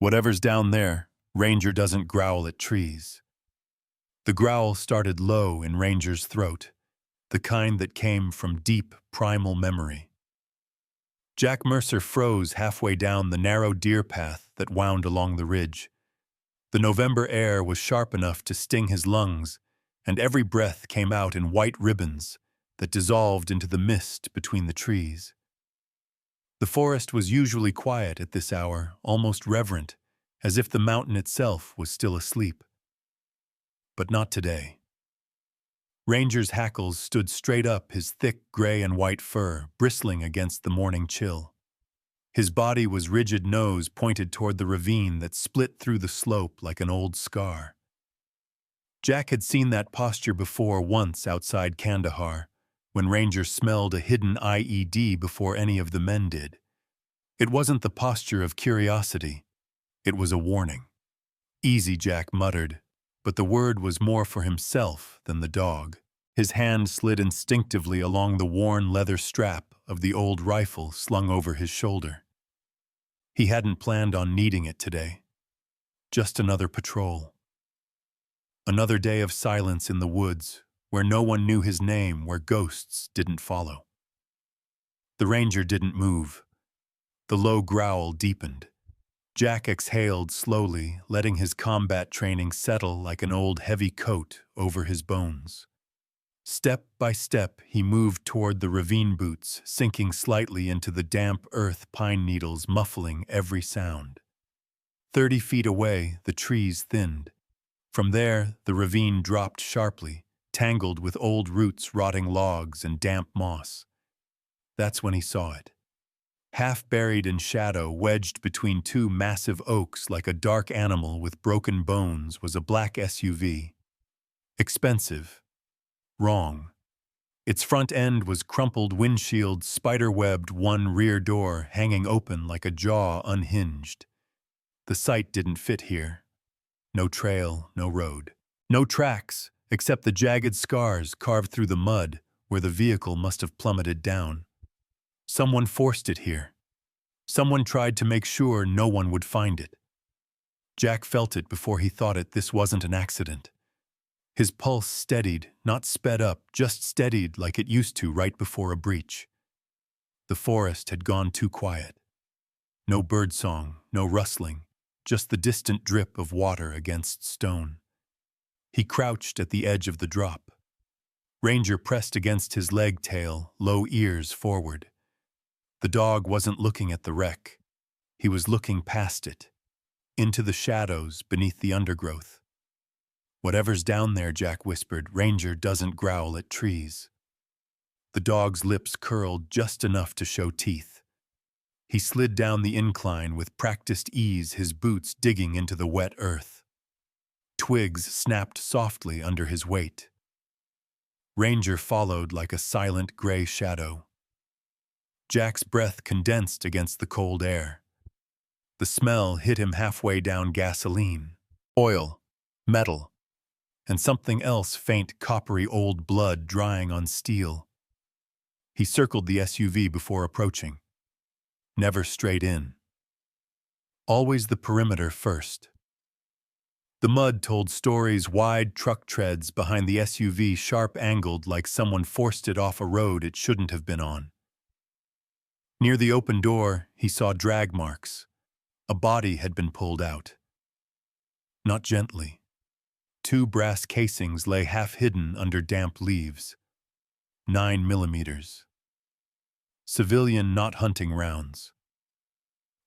Whatever's down there, Ranger doesn't growl at trees. The growl started low in Ranger's throat, the kind that came from deep, primal memory. Jack Mercer froze halfway down the narrow deer path that wound along the ridge. The November air was sharp enough to sting his lungs, and every breath came out in white ribbons that dissolved into the mist between the trees. The forest was usually quiet at this hour, almost reverent, as if the mountain itself was still asleep. But not today. Ranger's hackles stood straight up, his thick gray and white fur bristling against the morning chill. His body was rigid, nose pointed toward the ravine that split through the slope like an old scar. Jack had seen that posture before once outside Kandahar, when Ranger smelled a hidden IED before any of the men did. It wasn't the posture of curiosity. It was a warning. "Easy," Jack muttered, but the word was more for himself than the dog. His hand slid instinctively along the worn leather strap of the old rifle slung over his shoulder. He hadn't planned on needing it today. Just another patrol. Another day of silence in the woods, where no one knew his name, where ghosts didn't follow. The Ranger didn't move. The low growl deepened. Jack exhaled slowly, letting his combat training settle like an old heavy coat over his bones. Step by step, he moved toward the ravine boots, sinking slightly into the damp earth, pine needles muffling every sound. 30 feet away, the trees thinned. From there, the ravine dropped sharply, tangled with old roots, rotting logs, and damp moss. That's when he saw it. Half buried in shadow, wedged between two massive oaks like a dark animal with broken bones, was a black SUV. Expensive. Wrong. Its front end was crumpled windshield, spider-webbed, one rear door hanging open like a jaw unhinged. The sight didn't fit here. No trail, no road. No tracks, except the jagged scars carved through the mud where the vehicle must have plummeted down. Someone forced it here. Someone tried to make sure no one would find it. Jack felt it before he thought it. This wasn't an accident. His pulse steadied, not sped up, just steadied like it used to right before a breach. The forest had gone too quiet. No birdsong, no rustling, just the distant drip of water against stone. He crouched at the edge of the drop. Ranger pressed against his leg tail, low ears forward. The dog wasn't looking at the wreck. He was looking past it, into the shadows beneath the undergrowth. "Whatever's down there," Jack whispered, "Ranger doesn't growl at trees." The dog's lips curled just enough to show teeth. He slid down the incline with practiced ease, his boots digging into the wet earth. Twigs snapped softly under his weight. Ranger followed like a silent gray shadow. Jack's breath condensed against the cold air. The smell hit him halfway down: gasoline, oil, metal, and something else, faint, coppery old blood drying on steel. He circled the SUV before approaching. Never straight in. Always the perimeter first. The mud told stories, wide truck treads behind the SUV, sharp-angled like someone forced it off a road it shouldn't have been on. Near the open door, he saw drag marks. A body had been pulled out. Not gently. 2 brass casings lay half-hidden under damp leaves. 9mm. Civilian, not hunting rounds.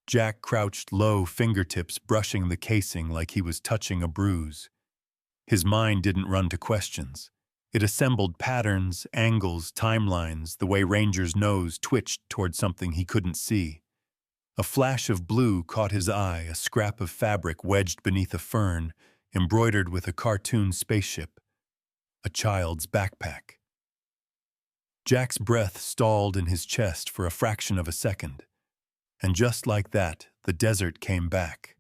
Jack crouched low, fingertips brushing the casing like he was touching a bruise. His mind didn't run to questions. It assembled patterns, angles, timelines, the way Ranger's nose twitched toward something he couldn't see. A flash of blue caught his eye, a scrap of fabric wedged beneath a fern, embroidered with a cartoon spaceship. A child's backpack. Jack's breath stalled in his chest for a fraction of a second. And just like that, the desert came back.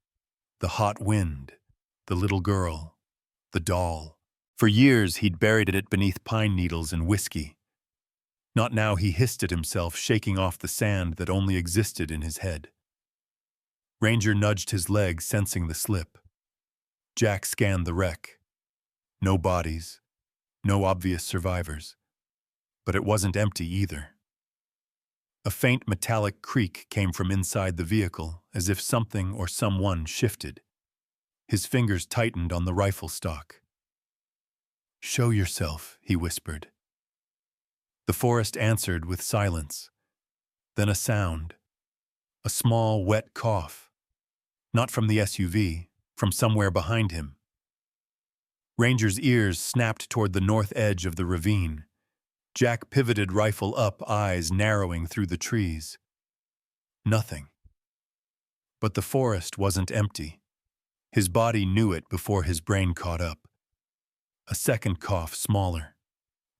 The hot wind, the little girl, the doll. For years he'd buried it beneath pine needles and whiskey. Not now, he hissed at himself, shaking off the sand that only existed in his head. Ranger nudged his leg, sensing the slip. Jack scanned the wreck. No bodies, no obvious survivors. But it wasn't empty either. A faint metallic creak came from inside the vehicle, as if something or someone shifted. His fingers tightened on the rifle stock. "Show yourself," he whispered. The forest answered with silence. Then a sound. A small, wet cough. Not from the SUV, from somewhere behind him. Ranger's ears snapped toward the north edge of the ravine. Jack pivoted, rifle up, eyes narrowing through the trees. Nothing. But the forest wasn't empty. His body knew it before his brain caught up. A second cough, smaller,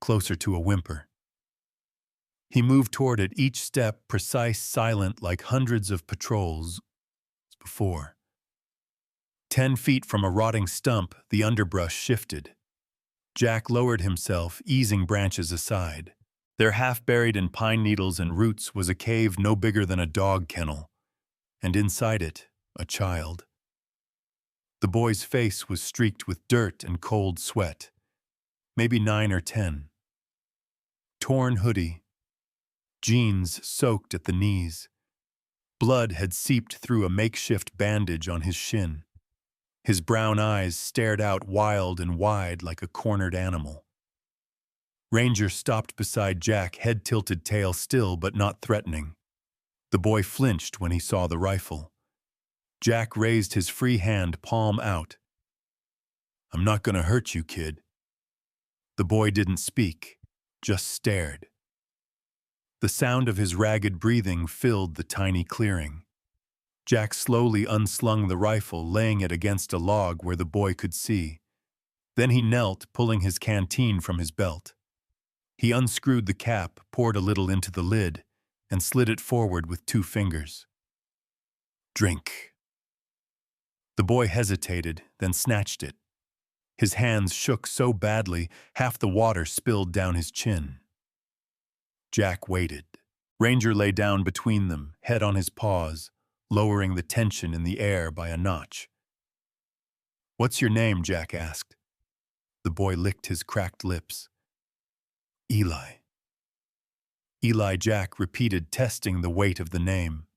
closer to a whimper. He moved toward it, each step precise, silent, like hundreds of patrols before. 10 feet from a rotting stump, the underbrush shifted. Jack lowered himself, easing branches aside. There, half buried in pine needles and roots, was a cave no bigger than a dog kennel, and inside it, a child. The boy's face was streaked with dirt and cold sweat, maybe 9 or 10. Torn hoodie, jeans soaked at the knees. Blood had seeped through a makeshift bandage on his shin. His brown eyes stared out wild and wide like a cornered animal. Ranger stopped beside Jack, head tilted, tail still but not threatening. The boy flinched when he saw the rifle. Jack raised his free hand, palm out. "I'm not gonna hurt you, kid." The boy didn't speak, just stared. The sound of his ragged breathing filled the tiny clearing. Jack slowly unslung the rifle, laying it against a log where the boy could see. Then he knelt, pulling his canteen from his belt. He unscrewed the cap, poured a little into the lid, and slid it forward with 2 fingers. "Drink." The boy hesitated, then snatched it. His hands shook so badly, half the water spilled down his chin. Jack waited. Ranger lay down between them, head on his paws, lowering the tension in the air by a notch. "What's your name?" Jack asked. The boy licked his cracked lips. "Eli." "Eli," Jack repeated, testing the weight of the name.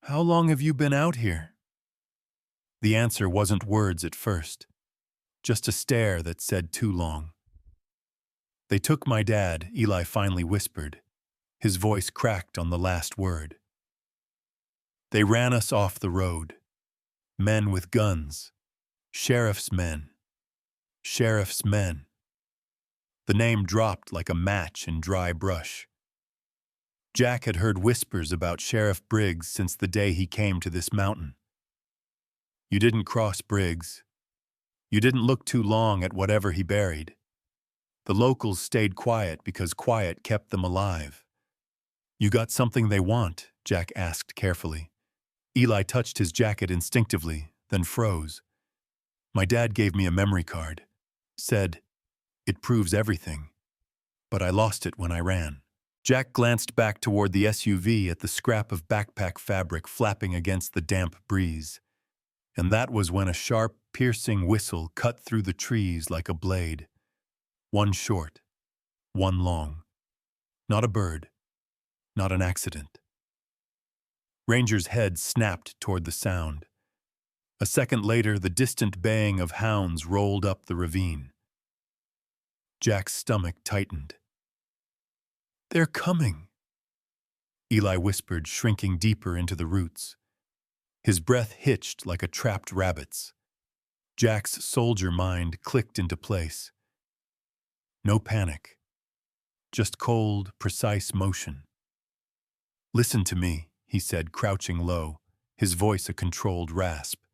"How long have you been out here?" The answer wasn't words at first, just a stare that said too long. "They took my dad," Eli finally whispered. His voice cracked on the last word. "They ran us off the road. Men with guns. Sheriff's men. Sheriff's men." The name dropped like a match in dry brush. Jack had heard whispers about Sheriff Briggs since the day he came to this mountain. You didn't cross Briggs. You didn't look too long at whatever he buried. The locals stayed quiet because quiet kept them alive. "You got something they want?" Jack asked carefully. Eli touched his jacket instinctively, then froze. "My dad gave me a memory card. Said, it proves everything. But I lost it when I ran." Jack glanced back toward the SUV at the scrap of backpack fabric flapping against the damp breeze. And that was when a sharp, piercing whistle cut through the trees like a blade. One short, one long. Not a bird, not an accident. Ranger's head snapped toward the sound. A second later, the distant baying of hounds rolled up the ravine. Jack's stomach tightened. "They're coming," Eli whispered, shrinking deeper into the roots. His breath hitched like a trapped rabbit's. Jack's soldier mind clicked into place. No panic. Just cold, precise motion. "Listen to me," he said, crouching low, his voice a controlled rasp.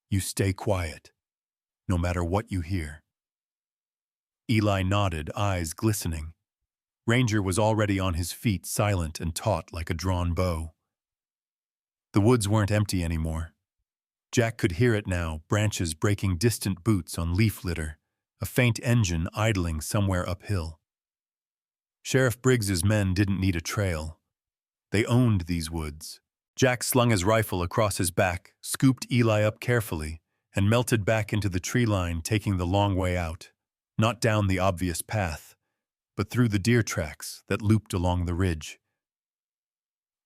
"You stay quiet, no matter what you hear." Eli nodded, eyes glistening. Ranger was already on his feet, silent and taut like a drawn bow. The woods weren't empty anymore. Jack could hear it now, branches breaking distant boots on leaf litter, a faint engine idling somewhere uphill. Sheriff Briggs's men didn't need a trail. They owned these woods, Jack slung his rifle across his back, scooped Eli up carefully, and melted back into the tree line, taking the long way out, not down the obvious path, but through the deer tracks that looped along the ridge.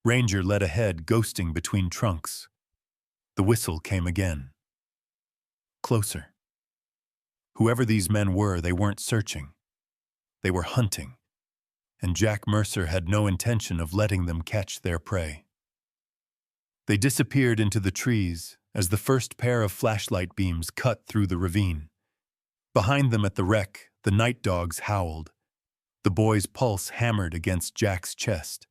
Ranger led ahead, ghosting between trunks. The whistle came again. Closer. Whoever these men were, they weren't searching. They were hunting, and Jack Mercer had no intention of letting them catch their prey. They disappeared into the trees as the first pair of flashlight beams cut through the ravine. Behind them at the wreck, the night dogs howled. The boy's pulse hammered against Jack's chest.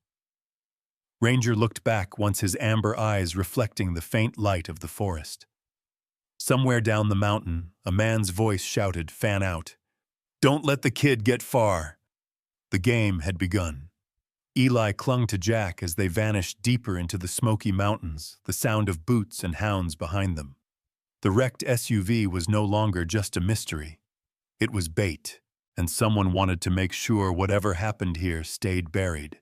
Ranger looked back, once his amber eyes reflecting the faint light of the forest. Somewhere down the mountain, a man's voice shouted, "Fan out. Don't let the kid get far." The game had begun. Eli clung to Jack as they vanished deeper into the Smoky Mountains, the sound of boots and hounds behind them. The wrecked SUV was no longer just a mystery. It was bait, and someone wanted to make sure whatever happened here stayed buried.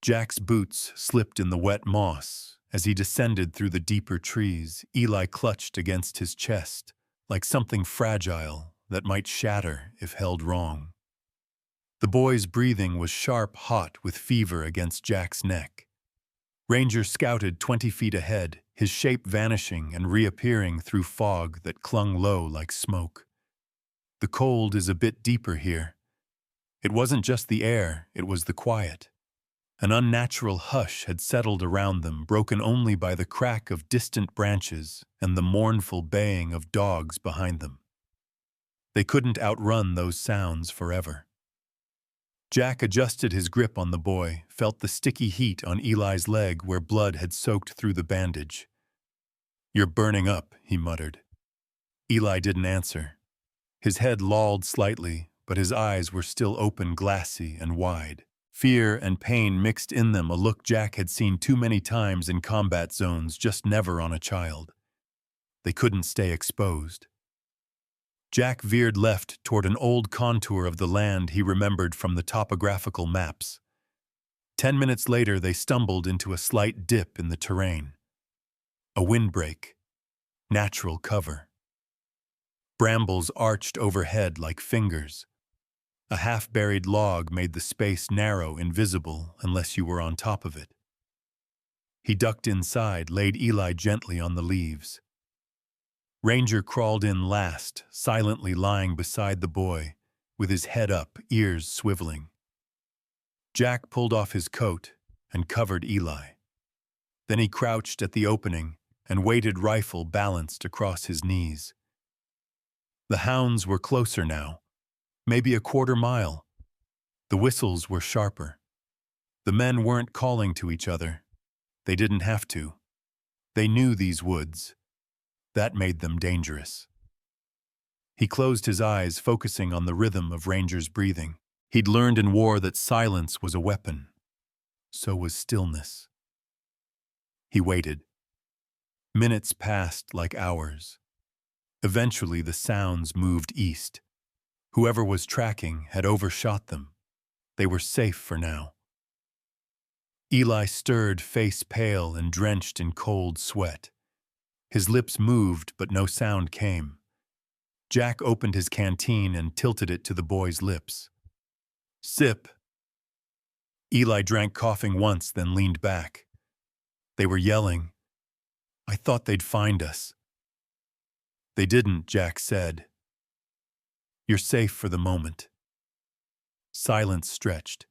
Jack's boots slipped in the wet moss. As he descended through the deeper trees, Eli clutched against his chest, like something fragile that might shatter if held wrong. The boy's breathing was sharp, hot with fever against Jack's neck. Ranger scouted 20 feet ahead, his shape vanishing and reappearing through fog that clung low like smoke. The cold is a bit deeper here. It wasn't just the air, it was the quiet. An unnatural hush had settled around them, broken only by the crack of distant branches and the mournful baying of dogs behind them. They couldn't outrun those sounds forever. Jack adjusted his grip on the boy, felt the sticky heat on Eli's leg where blood had soaked through the bandage. "You're burning up," he muttered. Eli didn't answer. His head lolled slightly, but his eyes were still open, glassy and wide. Fear and pain mixed in them, a look Jack had seen too many times in combat zones, just never on a child. They couldn't stay exposed. Jack veered left toward an old contour of the land he remembered from the topographical maps. 10 minutes later, they stumbled into a slight dip in the terrain. A windbreak. Natural cover. Brambles arched overhead like fingers. A half-buried log made the space narrow, invisible, unless you were on top of it. He ducked inside, laid Eli gently on the leaves. Ranger crawled in last, silently lying beside the boy, with his head up, ears swiveling. Jack pulled off his coat and covered Eli. Then he crouched at the opening and waited, rifle balanced across his knees. The hounds were closer now. Maybe a quarter mile. The whistles were sharper. The men weren't calling to each other. They didn't have to. They knew these woods. That made them dangerous. He closed his eyes, focusing on the rhythm of Ranger's breathing. He'd learned in war that silence was a weapon. So was stillness. He waited. Minutes passed like hours. Eventually, the sounds moved east. Whoever was tracking had overshot them. They were safe for now. Eli stirred, face pale and drenched in cold sweat. His lips moved, but no sound came. Jack opened his canteen and tilted it to the boy's lips. "Sip." Eli drank, coughing once, then leaned back. They were yelling. "I thought they'd find us." "They didn't," Jack said. "You're safe for the moment." Silence stretched.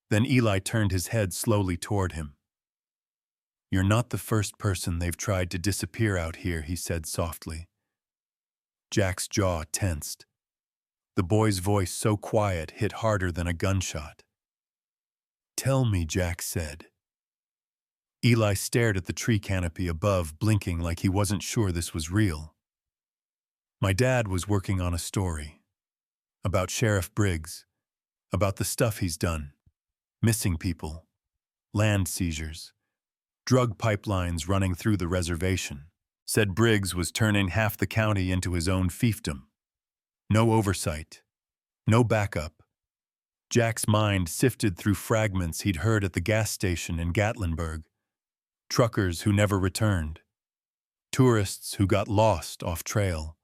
Then Eli turned his head slowly toward him. "You're not the first person they've tried to disappear out here," he said softly. Jack's jaw tensed. The boy's voice, so quiet, hit harder than a gunshot. "Tell me," Jack said. Eli stared at the tree canopy above, blinking like he wasn't sure this was real. "My dad was working on a story. About Sheriff Briggs. About the stuff he's done. Missing people. Land seizures. Drug pipelines running through the reservation. Said Briggs was turning half the county into his own fiefdom. No oversight. No backup." Jack's mind sifted through fragments he'd heard at the gas station in Gatlinburg. Truckers who never returned. Tourists who got lost off trail.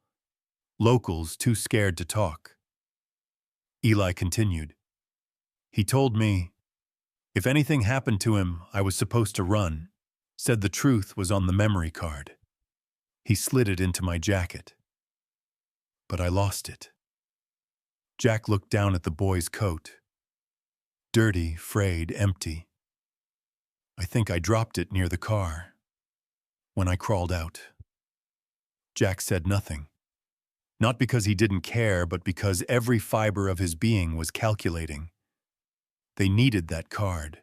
Locals too scared to talk. Eli continued. He told me, if anything happened to him, I was supposed to run. Said the truth was on the memory card. He slid it into my jacket. But I lost it. Jack looked down at the boy's coat. Dirty, frayed, empty. I think I dropped it near the car when I crawled out. Jack said nothing. Not because he didn't care, but because every fiber of his being was calculating. They needed that card.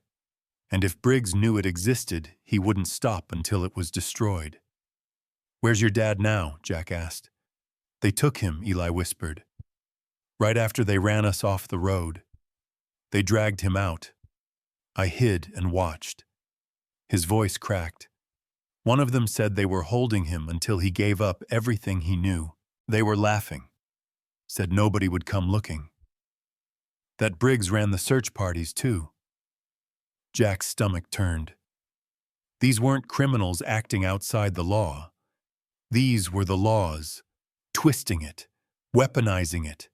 And if Briggs knew it existed, he wouldn't stop until it was destroyed. Where's your dad now? Jack asked. They took him, Eli whispered. Right after they ran us off the road. They dragged him out. I hid and watched. His voice cracked. One of them said they were holding him until he gave up everything he knew. They were laughing. Said nobody would come looking. That Briggs ran the search parties too. Jack's stomach turned. These weren't criminals acting outside the law. These were the laws, twisting it, weaponizing it.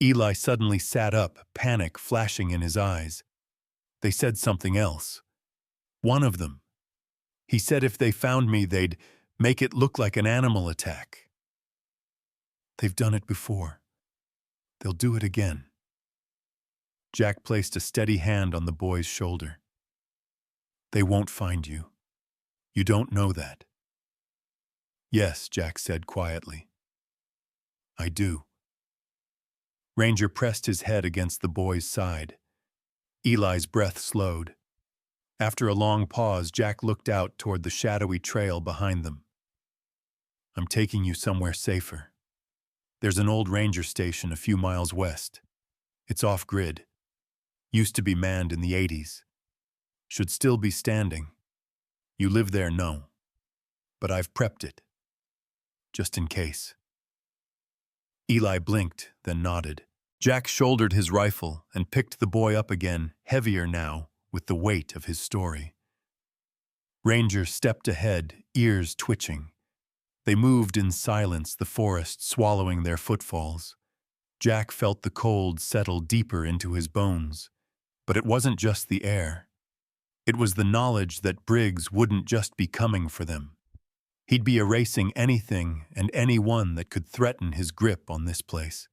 Eli suddenly sat up, panic flashing in his eyes. They said something else. One of them. He said if they found me, they'd make it look like an animal attack. They've done it before. They'll do it again. Jack placed a steady hand on the boy's shoulder. They won't find you. You don't know that. Yes, Jack said quietly. I do. Ranger pressed his head against the boy's side. Eli's breath slowed. After a long pause, Jack looked out toward the shadowy trail behind them. I'm taking you somewhere safer. There's an old ranger station a few miles west. It's off-grid. Used to be manned in the 80s. Should still be standing. You live there, no. But I've prepped it. Just in case. Eli blinked, then nodded. Jack shouldered his rifle and picked the boy up again, heavier now, with the weight of his story. Ranger stepped ahead, ears twitching. They moved in silence, the forest swallowing their footfalls. Jack felt the cold settle deeper into his bones. But it wasn't just the air. It was the knowledge that Briggs wouldn't just be coming for them. He'd be erasing anything and anyone that could threaten his grip on this place.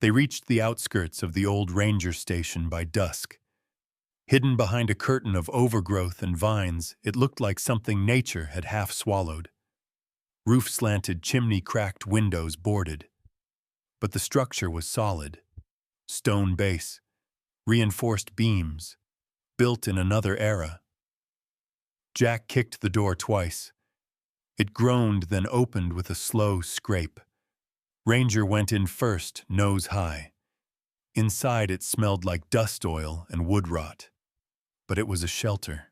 They reached the outskirts of the old ranger station by dusk. Hidden behind a curtain of overgrowth and vines, it looked like something nature had half swallowed. Roof-slanted, chimney-cracked windows boarded. But the structure was solid. Stone base. Reinforced beams, built in another era. Jack kicked the door twice. It groaned, then opened with a slow scrape. Ranger went in first, nose high. Inside it smelled like dust oil and wood rot. But it was a shelter.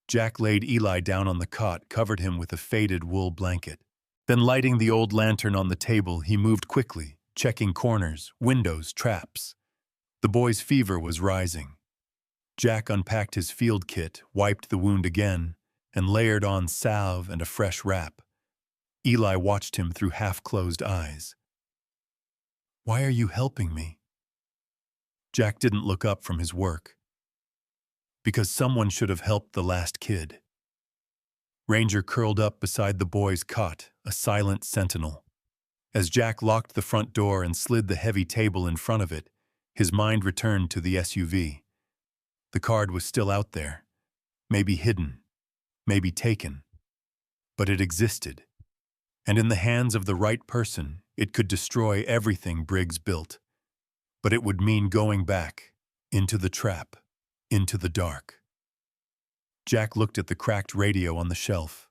Jack laid Eli down on the cot, covered him with a faded wool blanket. Then lighting the old lantern on the table, he moved quickly, checking corners, windows, traps. The boy's fever was rising. Jack unpacked his field kit, wiped the wound again, and layered on salve and a fresh wrap. Eli watched him through half-closed eyes. Why are you helping me? Jack didn't look up from his work. Because someone should have helped the last kid. Ranger curled up beside the boy's cot, a silent sentinel. As Jack locked the front door and slid the heavy table in front of it, his mind returned to the SUV. The card was still out there, maybe hidden, maybe taken. But it existed. And in the hands of the right person, it could destroy everything Briggs built. But it would mean going back, into the trap, into the dark. Jack looked at the cracked radio on the shelf,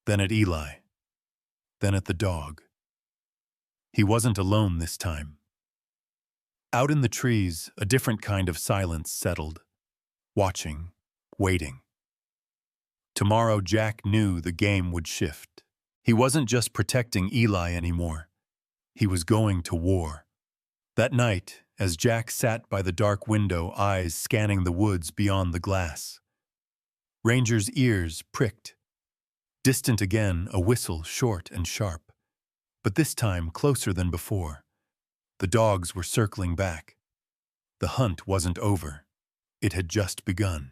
then at Eli, then at the dog. He wasn't alone this time. Out in the trees, a different kind of silence settled. Watching, waiting. Tomorrow, Jack knew the game would shift. He wasn't just protecting Eli anymore. He was going to war. That night, as Jack sat by the dark window, eyes scanning the woods beyond the glass, Ranger's ears pricked. Distant again, a whistle, short and sharp. But this time closer than before. The dogs were circling back. The hunt wasn't over. It had just begun.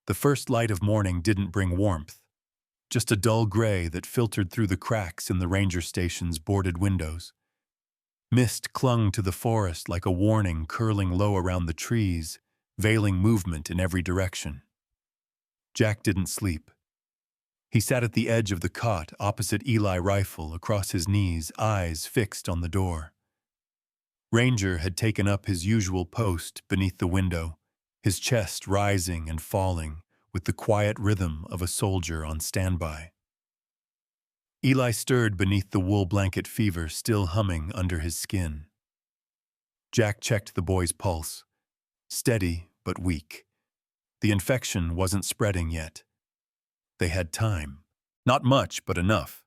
The first light of morning didn't bring warmth, just a dull gray that filtered through the cracks in the ranger station's boarded windows. Mist clung to the forest like a warning curling low around the trees, veiling movement in every direction. Jack didn't sleep. He sat at the edge of the cot opposite Eli rifle across his knees, eyes fixed on the door. Ranger had taken up his usual post beneath the window, his chest rising and falling with the quiet rhythm of a soldier on standby. Eli stirred beneath the wool blanket fever still humming under his skin. Jack checked the boy's pulse. Steady, but weak. The infection wasn't spreading yet. They had time. Not much, but enough.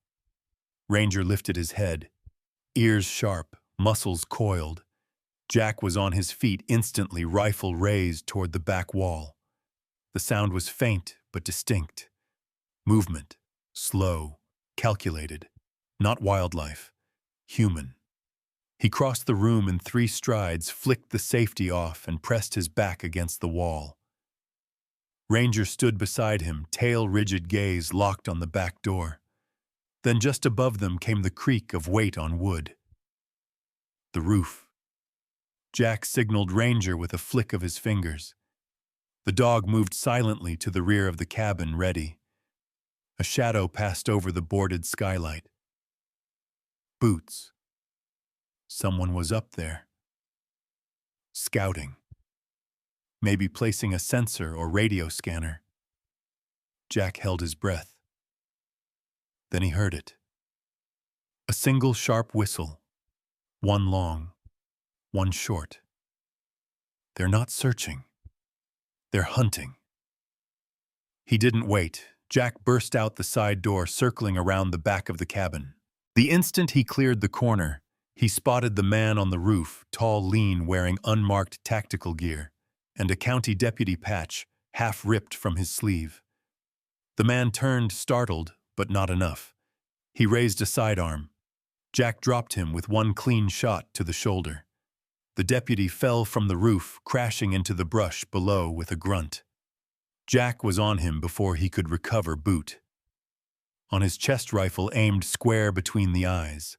Ranger lifted his head, ears sharp, muscles coiled. Jack was on his feet instantly, rifle raised toward the back wall. The sound was faint but distinct. Movement, slow, calculated. Not wildlife, human. He crossed the room in 3 strides, flicked the safety off, and pressed his back against the wall. Ranger stood beside him, tail-rigid gaze locked on the back door. Then just above them came the creak of weight on wood. The roof. Jack signaled Ranger with a flick of his fingers. The dog moved silently to the rear of the cabin, ready. A shadow passed over the boarded skylight. Boots. Someone was up there. Scouting. Maybe placing a sensor or radio scanner. Jack held his breath. Then he heard it. A single sharp whistle. One long, one short. They're not searching. They're hunting. He didn't wait. Jack burst out the side door, circling around the back of the cabin. The instant he cleared the corner, he spotted the man on the roof, tall, lean, wearing unmarked tactical gear, and a county deputy patch half ripped from his sleeve. The man turned, startled, but not enough. He raised a sidearm. Jack dropped him with one clean shot to the shoulder. The deputy fell from the roof, crashing into the brush below with a grunt. Jack was on him before he could recover boot. On his chest rifle aimed square between the eyes.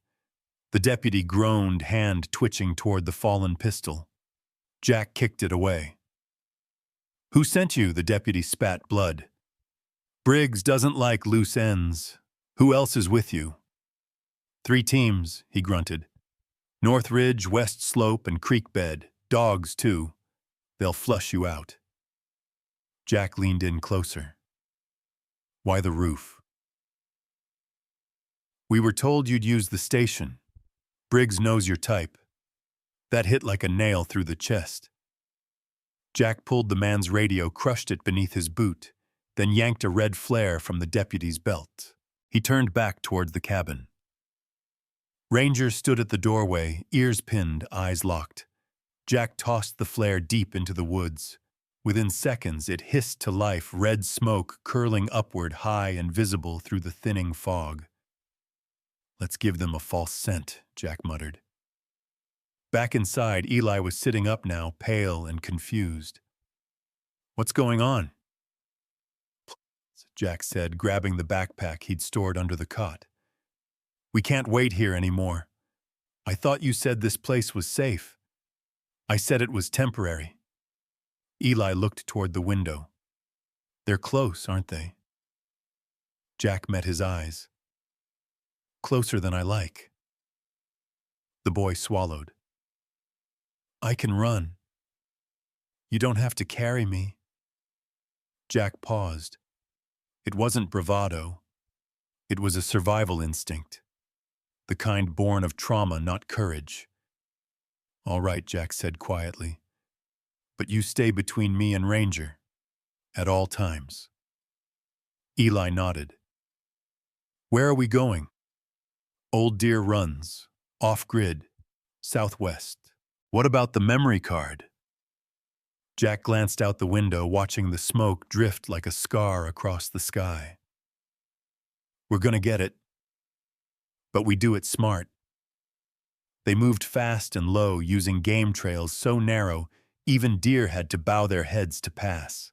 The deputy groaned, hand twitching toward the fallen pistol. Jack kicked it away. "Who sent you?" The deputy spat blood. "Briggs doesn't like loose ends. Who else is with you?" "3 teams," he grunted. "North Ridge, West Slope, and Creek Bed. Dogs, too. They'll flush you out." Jack leaned in closer. "Why the roof?" "We were told you'd use the station. Briggs knows your type." That hit like a nail through the chest. Jack pulled the man's radio, crushed it beneath his boot, then yanked a red flare from the deputy's belt. He turned back towards the cabin. Ranger stood at the doorway, ears pinned, eyes locked. Jack tossed the flare deep into the woods. Within seconds, it hissed to life, red smoke curling upward, high and visible through the thinning fog. "Let's give them a false scent," Jack muttered. Back inside, Eli was sitting up now, pale and confused. "What's going on?" Jack said, grabbing the backpack he'd stored under the cot. "We can't wait here anymore. I thought you said this place was safe." "I said it was temporary." Eli looked toward the window. "They're close, aren't they?" Jack met his eyes. "Closer than I like." The boy swallowed. "I can run. You don't have to carry me." Jack paused. It wasn't bravado. It was a survival instinct. The kind born of trauma, not courage. "All right," Jack said quietly. "But you stay between me and Ranger. At all times." Eli nodded. "Where are we going?" "Old Deer Runs. Off-grid. Southwest." "What about the memory card?" Jack glanced out the window, watching the smoke drift like a scar across the sky. We're gonna get it, but we do it smart. They moved fast and low, using game trails so narrow even deer had to bow their heads to pass.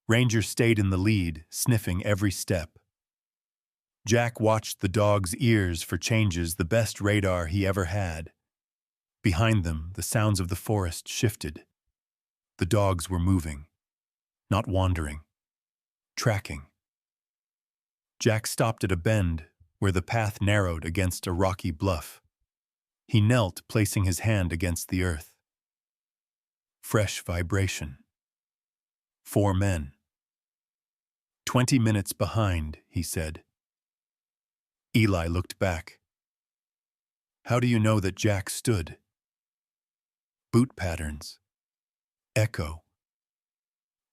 Ranger stayed in the lead, sniffing every step. Jack watched the dog's ears for changes, the best radar he ever had. Behind them, the sounds of the forest shifted. The dogs were moving, not wandering, tracking. Jack stopped at a bend where the path narrowed against a rocky bluff. He knelt, placing his hand against the earth. Fresh vibration. 4 men. 20 minutes behind, he said. Eli looked back. How do you know that Jack stood? Boot patterns. Echo.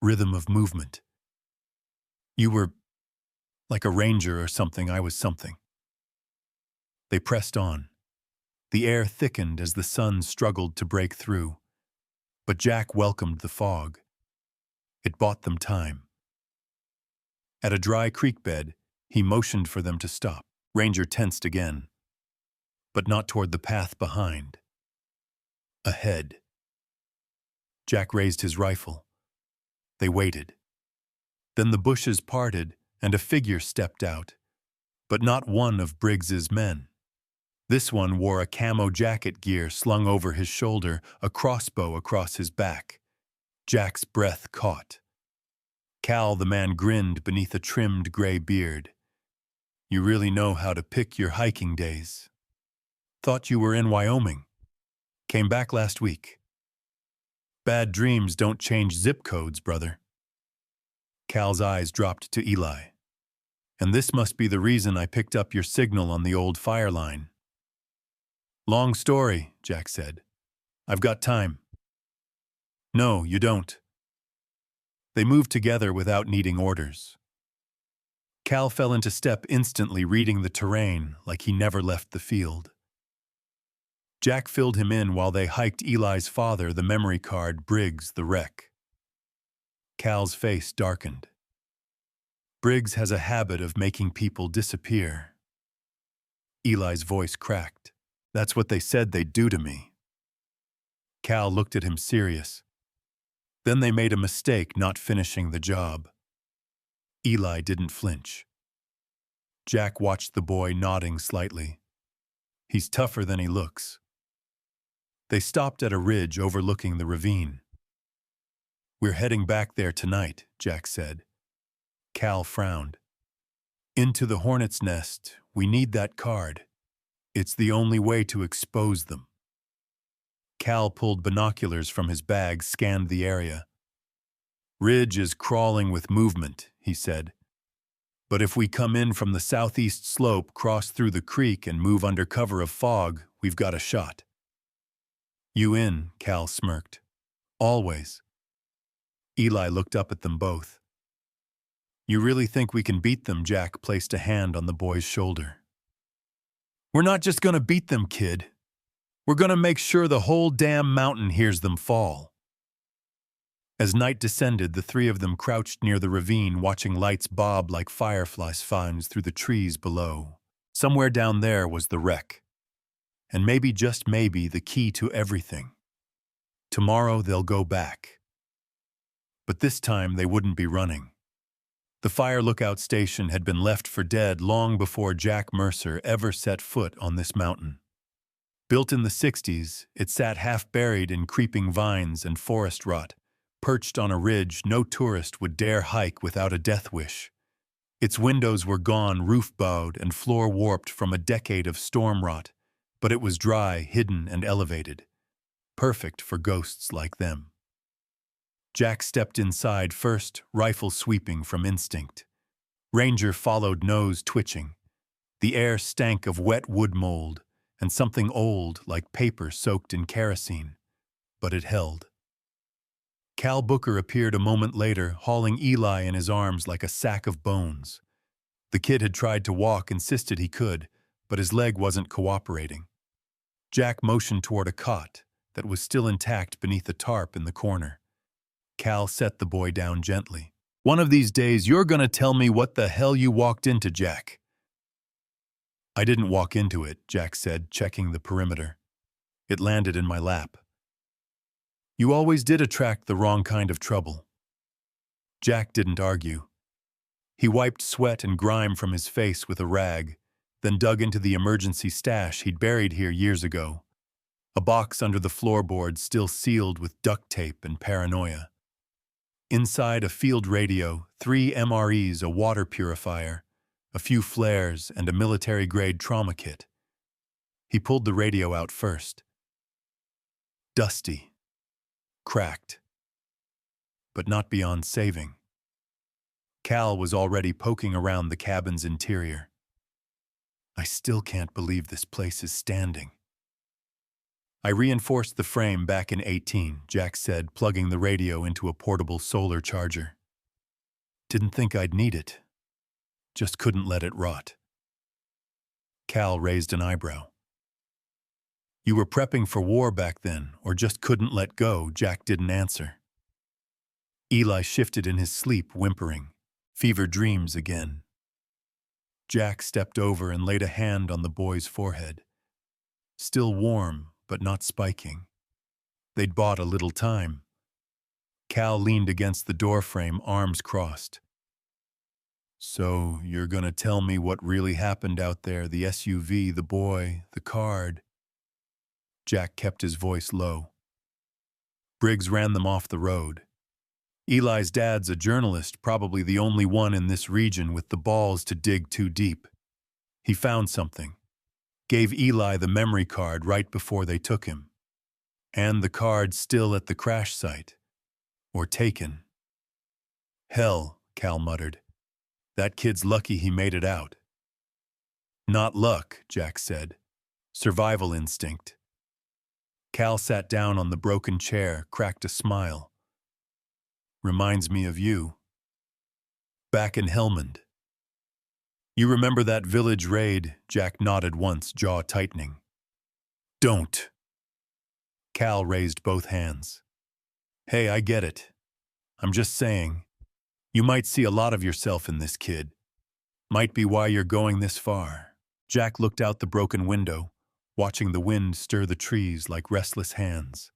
Rhythm of movement. You were like a ranger or something. I was something. They pressed on. The air thickened as the sun struggled to break through. But Jack welcomed the fog. It bought them time. At a dry creek bed, he motioned for them to stop. Ranger tensed again, but not toward the path behind. Ahead. Jack raised his rifle. They waited. Then the bushes parted and a figure stepped out, but not one of Briggs's men. This one wore a camo jacket gear slung over his shoulder, a crossbow across his back. Jack's breath caught. Cal, the man, grinned beneath a trimmed gray beard. You really know how to pick your hiking days. Thought you were in Wyoming. Came back last week. Bad dreams don't change zip codes, brother. Cal's eyes dropped to Eli. And this must be the reason I picked up your signal on the old fire line. Long story, Jack said. I've got time. No, you don't. They moved together without needing orders. Cal fell into step instantly, reading the terrain like he never left the field. Jack filled him in while they hiked Eli's father, the memory card, Briggs, the wreck. Cal's face darkened. Briggs has a habit of making people disappear. Eli's voice cracked. That's what they said they'd do to me. Cal looked at him serious. Then they made a mistake not finishing the job. Eli didn't flinch. Jack watched the boy, nodding slightly. He's tougher than he looks. They stopped at a ridge overlooking the ravine. We're heading back there tonight, Jack said. Cal frowned. Into the hornet's nest. We need that card. It's the only way to expose them. Cal pulled binoculars from his bag, scanned the area. Ridge is crawling with movement, he said. But if we come in from the southeast slope, cross through the creek, and move under cover of fog, we've got a shot. You in, Cal smirked. Always. Eli looked up at them both. You really think we can beat them? Jack placed a hand on the boy's shoulder. We're not just gonna beat them, kid. We're gonna make sure the whole damn mountain hears them fall. As night descended, the three of them crouched near the ravine, watching lights bob like fireflies' fines through the trees below. Somewhere down there was the wreck. And maybe, just maybe, the key to everything. Tomorrow they'll go back. But this time they wouldn't be running. The fire lookout station had been left for dead long before Jack Mercer ever set foot on this mountain. Built in the 60s, it sat half buried in creeping vines and forest rot, perched on a ridge no tourist would dare hike without a death wish. Its windows were gone, roof bowed, and floor warped from a decade of storm rot, but it was dry, hidden, and elevated. Perfect for ghosts like them. Jack stepped inside first, rifle sweeping from instinct. Ranger followed, nose twitching. The air stank of wet wood mold and something old like paper soaked in kerosene, but it held. Cal Booker appeared a moment later, hauling Eli in his arms like a sack of bones. The kid had tried to walk, insisted he could, but his leg wasn't cooperating. Jack motioned toward a cot that was still intact beneath a tarp in the corner. Cal set the boy down gently. One of these days, you're gonna tell me what the hell you walked into, Jack. I didn't walk into it, Jack said, checking the perimeter. It landed in my lap. You always did attract the wrong kind of trouble. Jack didn't argue. He wiped sweat and grime from his face with a rag, then dug into the emergency stash he'd buried here years ago. A box under the floorboards still sealed with duct tape and paranoia. Inside, a field radio, 3 MREs, a water purifier, a few flares, and a military-grade trauma kit. He pulled the radio out first. Dusty. Cracked. But not beyond saving. Cal was already poking around the cabin's interior. I still can't believe this place is standing. I reinforced the frame back in 18, Jack said, plugging the radio into a portable solar charger. Didn't think I'd need it. Just couldn't let it rot. Cal raised an eyebrow. You were prepping for war back then, or just couldn't let go, Jack didn't answer. Eli shifted in his sleep, whimpering. Fever dreams again. Jack stepped over and laid a hand on the boy's forehead. Still warm, but not spiking. They'd bought a little time. Cal leaned against the doorframe, arms crossed. So, you're gonna tell me what really happened out there, the SUV, the boy, the card? Jack kept his voice low. Briggs ran them off the road. Eli's dad's a journalist, probably the only one in this region with the balls to dig too deep. He found something. Gave Eli the memory card right before they took him. And the card still at the crash site. Or taken. Hell, Cal muttered. That kid's lucky he made it out. Not luck, Jack said. Survival instinct. Cal sat down on the broken chair, cracked a smile. Reminds me of you. Back in Helmand. You remember that village raid? Jack nodded once, jaw tightening. Don't. Cal raised both hands. Hey, I get it. I'm just saying. You might see a lot of yourself in this kid. Might be why you're going this far. Jack looked out the broken window, watching the wind stir the trees like restless hands.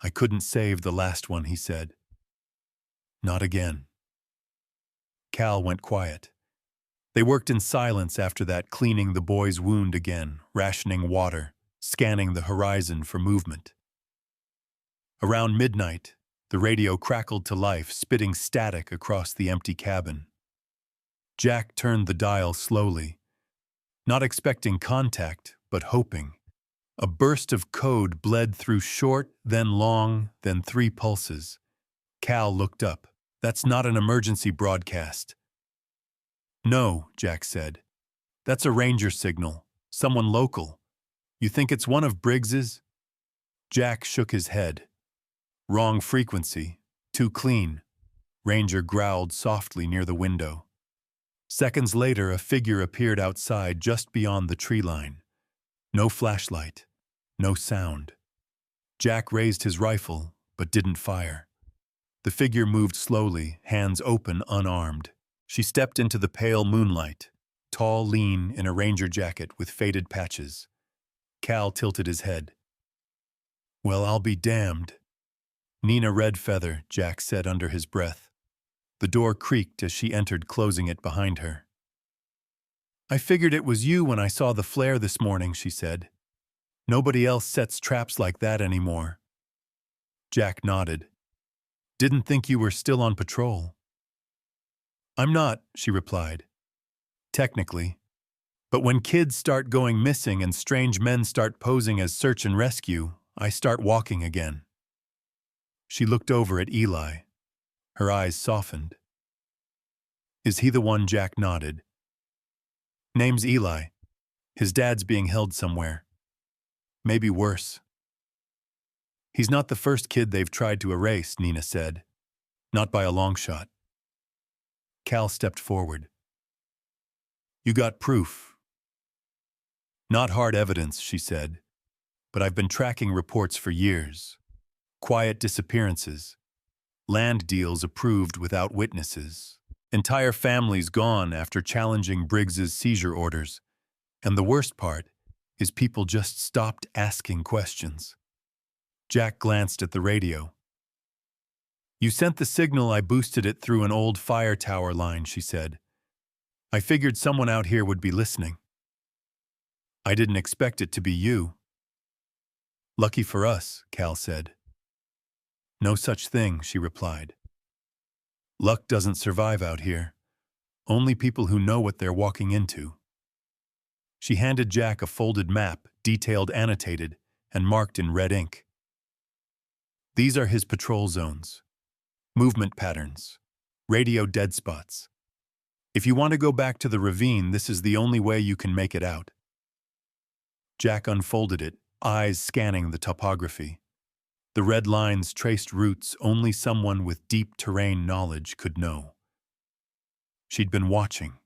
I couldn't save the last one, he said. Not again. Cal went quiet. They worked in silence after that, cleaning the boy's wound again, rationing water, scanning the horizon for movement. Around midnight, the radio crackled to life, spitting static across the empty cabin. Jack turned the dial slowly, not expecting contact, but hoping. A burst of code bled through short, then long, then 3 pulses. Cal looked up. That's not an emergency broadcast. No, Jack said. That's a ranger signal. Someone local. You think it's one of Briggs's? Jack shook his head. Wrong frequency. Too clean. Ranger growled softly near the window. Seconds later, a figure appeared outside just beyond the tree line. No flashlight. No sound. Jack raised his rifle, but didn't fire. The figure moved slowly, hands open, unarmed. She stepped into the pale moonlight, tall, lean, in a ranger jacket with faded patches. Cal tilted his head. Well, I'll be damned. Nina Redfeather, Jack said under his breath. The door creaked as she entered, closing it behind her. I figured it was you when I saw the flare this morning, she said. Nobody else sets traps like that anymore. Jack nodded. Didn't think you were still on patrol. I'm not, she replied. Technically. But when kids start going missing and strange men start posing as search and rescue, I start walking again. She looked over at Eli. Her eyes softened. Is he the one? Jack nodded. Name's Eli. His dad's being held somewhere. Maybe worse. He's not the first kid they've tried to erase, Nina said. Not by a long shot. Cal stepped forward. You got proof. Not hard evidence, she said, but I've been tracking reports for years. Quiet disappearances. Land deals approved without witnesses. Entire families gone after challenging Briggs's seizure orders. And the worst part is people just stopped asking questions. Jack glanced at the radio. "You sent the signal, I boosted it through an old fire tower line," she said. "I figured someone out here would be listening. I didn't expect it to be you." "Lucky for us," Cal said. "No such thing," she replied. "Luck doesn't survive out here. Only people who know what they're walking into." She handed Jack a folded map, detailed annotated, and marked in red ink. "These are his patrol zones. Movement patterns. Radio dead spots. If you want to go back to the ravine, this is the only way you can make it out." Jack unfolded it, eyes scanning the topography. The red lines traced routes only someone with deep terrain knowledge could know. She'd been watching.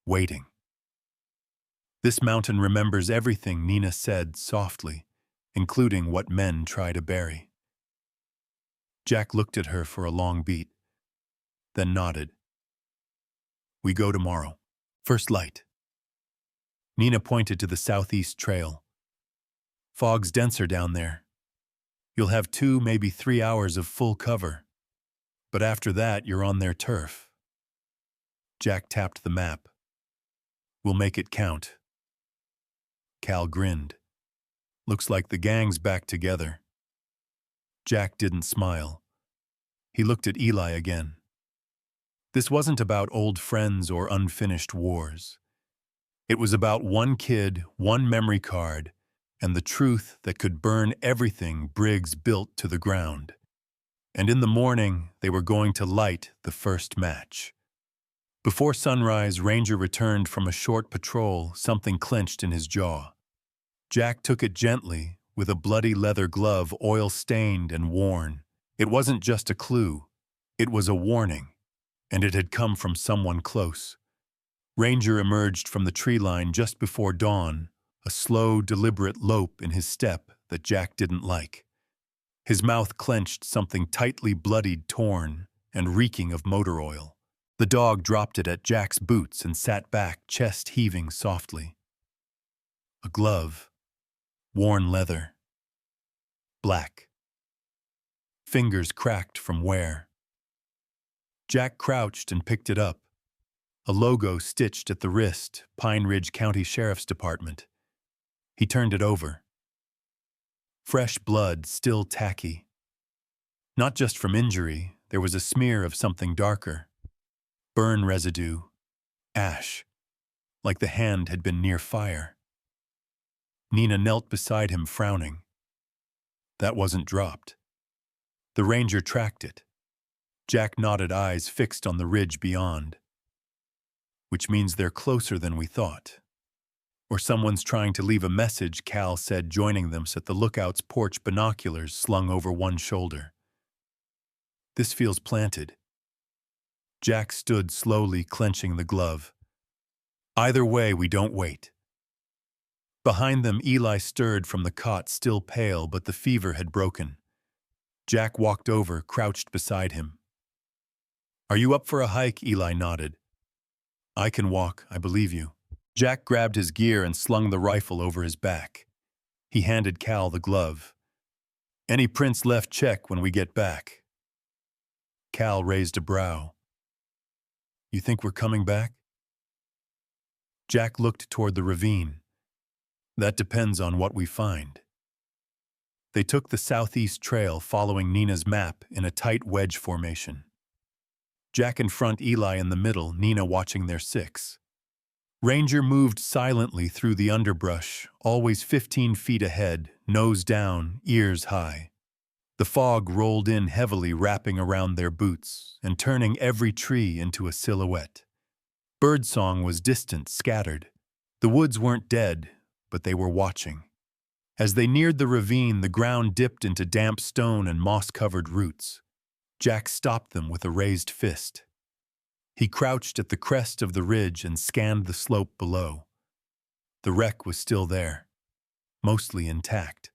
Waiting. "This mountain remembers everything," Nina said softly, including what men try to bury. Jack looked at her for a long beat, then nodded. "We go tomorrow. First light." Nina pointed to the southeast trail. "Fog's denser down there. You'll have 2, maybe 3 hours of full cover. But after that, you're on their turf." Jack tapped the map. "We'll make it count." Cal grinned. "Looks like the gang's back together." Jack didn't smile. He looked at Eli again. This wasn't about old friends or unfinished wars. It was about one kid, one memory card, and the truth that could burn everything Briggs built to the ground. And in the morning, they were going to light the first match. Before sunrise, Ranger returned from a short patrol, something clenched in his jaw. Jack took it gently, with a bloody leather glove, oil-stained and worn. It wasn't just a clue. It was a warning, and it had come from someone close. Ranger emerged from the tree line just before dawn, a slow, deliberate lope in his step that Jack didn't like. His mouth clenched, something tightly bloodied, torn, and reeking of motor oil. The dog dropped it at Jack's boots and sat back, chest heaving softly. A glove. Worn leather. Black. Fingers cracked from wear. Jack crouched and picked it up. A logo stitched at the wrist, Pine Ridge County Sheriff's Department. He turned it over. Fresh blood, still tacky. Not just from injury, there was a smear of something darker. Burn residue. Ash. Like the hand had been near fire. Nina knelt beside him, frowning. That wasn't dropped. The ranger tracked it. Jack nodded, eyes fixed on the ridge beyond. "Which means they're closer than we thought. Or someone's trying to leave a message," Cal said, joining them at the lookout's porch, binoculars slung over one shoulder. "This feels planted." Jack stood slowly, clenching the glove. "Either way, we don't wait." Behind them, Eli stirred from the cot, still pale, but the fever had broken. Jack walked over, crouched beside him. "Are you up for a hike?" Eli nodded. "I can walk, I believe you." Jack grabbed his gear and slung the rifle over his back. He handed Cal the glove. "Any prints left, check when we get back." Cal raised a brow. "You think we're coming back?" Jack looked toward the ravine. "That depends on what we find." They took the southeast trail, following Nina's map in a tight wedge formation. Jack in front, Eli in the middle, Nina watching their six. Ranger moved silently through the underbrush, always 15 feet ahead, nose down, ears high. The fog rolled in heavily, wrapping around their boots and turning every tree into a silhouette. Birdsong was distant, scattered. The woods weren't dead, but they were watching. As they neared the ravine, the ground dipped into damp stone and moss-covered roots. Jack stopped them with a raised fist. He crouched at the crest of the ridge and scanned the slope below. The wreck was still there, mostly intact.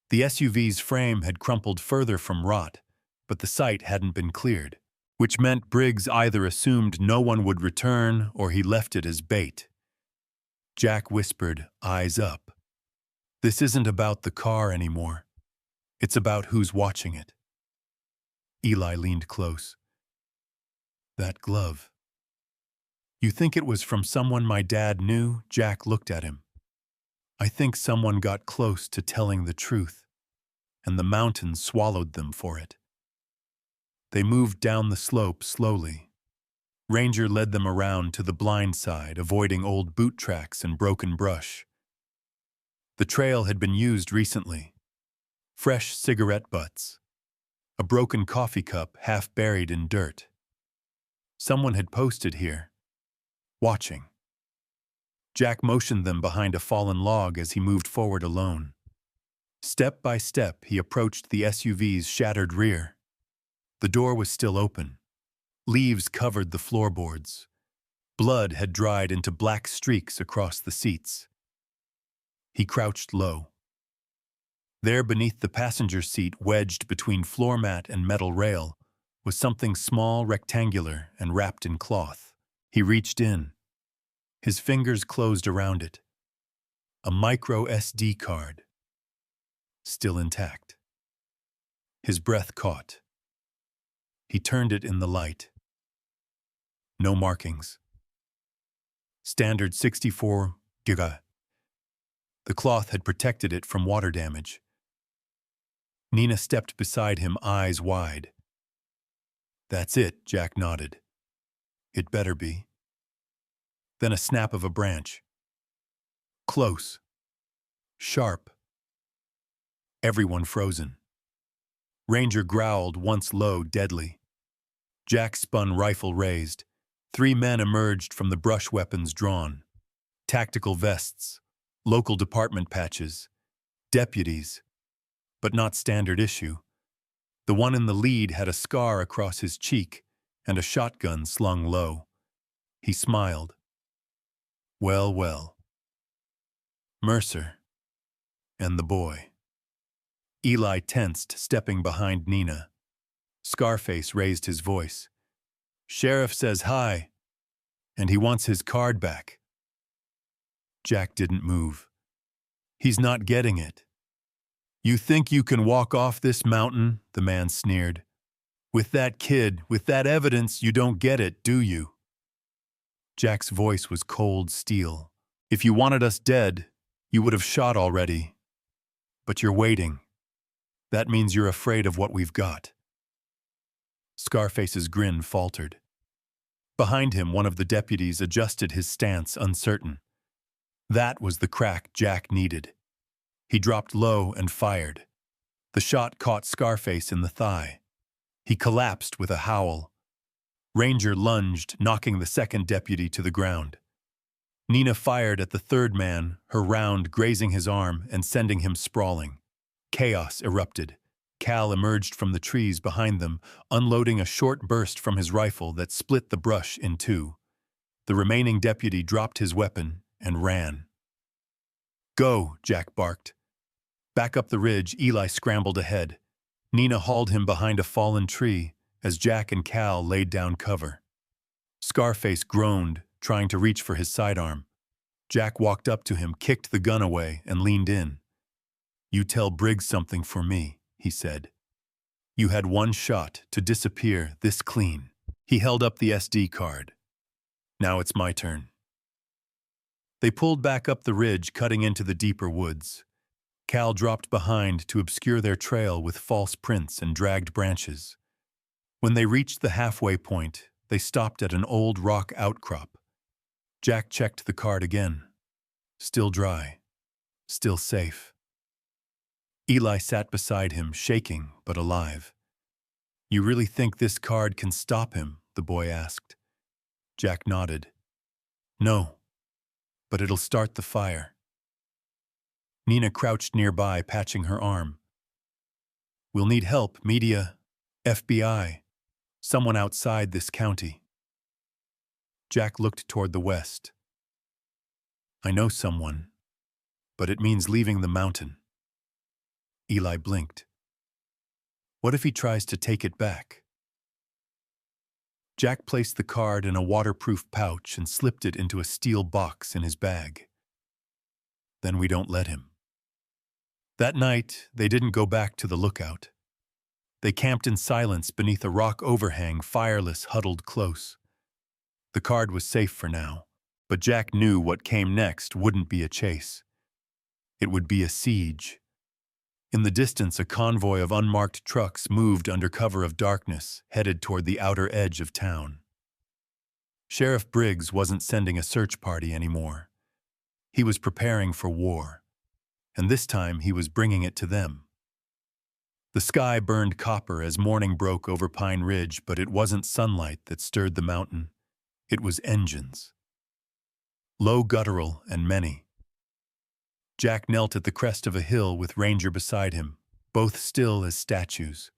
The SUV's frame had crumpled further from rot, but the site hadn't been cleared, which meant Briggs either assumed no one would return or he left it as bait. Jack whispered, eyes up. This isn't about the car anymore. It's about who's watching it. Eli leaned close. That glove. You think it was from someone my dad knew? Jack looked at him. I think someone got close to telling the truth, and the mountains swallowed them for it. They moved down the slope slowly. Ranger led them around to the blind side, avoiding old boot tracks and broken brush. The trail had been used recently. Fresh cigarette butts. A broken coffee cup half buried in dirt. Someone had posted here, watching. Jack motioned them behind a fallen log as he moved forward alone. Step by step, he approached the SUV's shattered rear. The door was still open. Leaves covered the floorboards. Blood had dried into black streaks across the seats. He crouched low. There beneath the passenger seat, wedged between floor mat and metal rail, was something small, rectangular, and wrapped in cloth. He reached in. His fingers closed around it. A micro SD card. Still intact. His breath caught. He turned it in the light. No markings. Standard 64 GB. The cloth had protected it from water damage. Nina stepped beside him, eyes wide. That's it, Jack nodded. It better be. Then a snap of a branch. Close. Sharp. Everyone frozen. Ranger growled, once low, deadly. Jack spun, rifle raised. 3 men emerged from the brush, weapons drawn. Tactical vests, local department patches, deputies, but not standard issue. The one in the lead had a scar across his cheek and a shotgun slung low. He smiled. Well, well. Mercer. And the boy. Eli tensed, stepping behind Nina. Scarface raised his voice. Sheriff says hi, and he wants his card back. Jack didn't move. He's not getting it. You think you can walk off this mountain? The man sneered. With that kid, with that evidence, you don't get it, do you? Jack's voice was cold steel. If you wanted us dead, you would have shot already. But you're waiting. That means you're afraid of what we've got. Scarface's grin faltered. Behind him, one of the deputies adjusted his stance, uncertain. That was the crack Jack needed. He dropped low and fired. The shot caught Scarface in the thigh. He collapsed with a howl. Ranger lunged, knocking the second deputy to the ground. Nina fired at the third man, her round grazing his arm and sending him sprawling. Chaos erupted. Cal emerged from the trees behind them, unloading a short burst from his rifle that split the brush in two. The remaining deputy dropped his weapon and ran. Go, Jack barked. Back up the ridge, Eli scrambled ahead. Nina hauled him behind a fallen tree as Jack and Cal laid down cover. Scarface groaned, trying to reach for his sidearm. Jack walked up to him, kicked the gun away, and leaned in. You tell Briggs something for me, he said. You had one shot to disappear this clean. He held up the SD card. Now it's my turn. They pulled back up the ridge, cutting into the deeper woods. Cal dropped behind to obscure their trail with false prints and dragged branches. When they reached the halfway point, they stopped at an old rock outcrop. Jack checked the card again. Still dry. Still safe. Eli sat beside him, shaking but alive. You really think this card can stop him? The boy asked. Jack nodded. No, but it'll start the fire. Nina crouched nearby, patching her arm. We'll need help, media, FBI, someone outside this county. Jack looked toward the west. I know someone, but it means leaving the mountain. Eli blinked. What if he tries to take it back? Jack placed the card in a waterproof pouch and slipped it into a steel box in his bag. Then we don't let him. That night, they didn't go back to the lookout. They camped in silence beneath a rock overhang, fireless, huddled close. The card was safe for now, but Jack knew what came next wouldn't be a chase. It would be a siege. In the distance, a convoy of unmarked trucks moved under cover of darkness, headed toward the outer edge of town. Sheriff Briggs wasn't sending a search party anymore. He was preparing for war, and this time he was bringing it to them. The sky burned copper as morning broke over Pine Ridge, but it wasn't sunlight that stirred the mountain. It was engines. Low, guttural, and many. Jack knelt at the crest of a hill with Ranger beside him, both still as statues.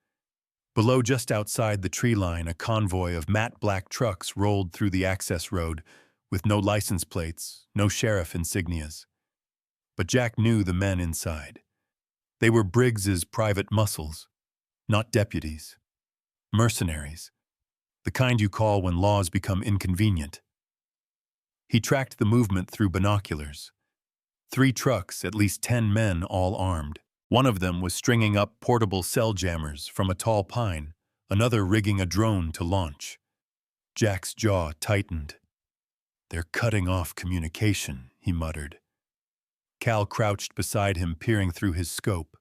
Below, just outside the tree line, a convoy of matte black trucks rolled through the access road with no license plates, no sheriff insignias. But Jack knew the men inside. They were Briggs's private muscles, not deputies. Mercenaries. The kind you call when laws become inconvenient. He tracked the movement through binoculars. 3 trucks, at least 10 men, all armed. One of them was stringing up portable cell jammers from a tall pine, another rigging a drone to launch. Jack's jaw tightened. "They're cutting off communication," he muttered. Cal crouched beside him, peering through his scope.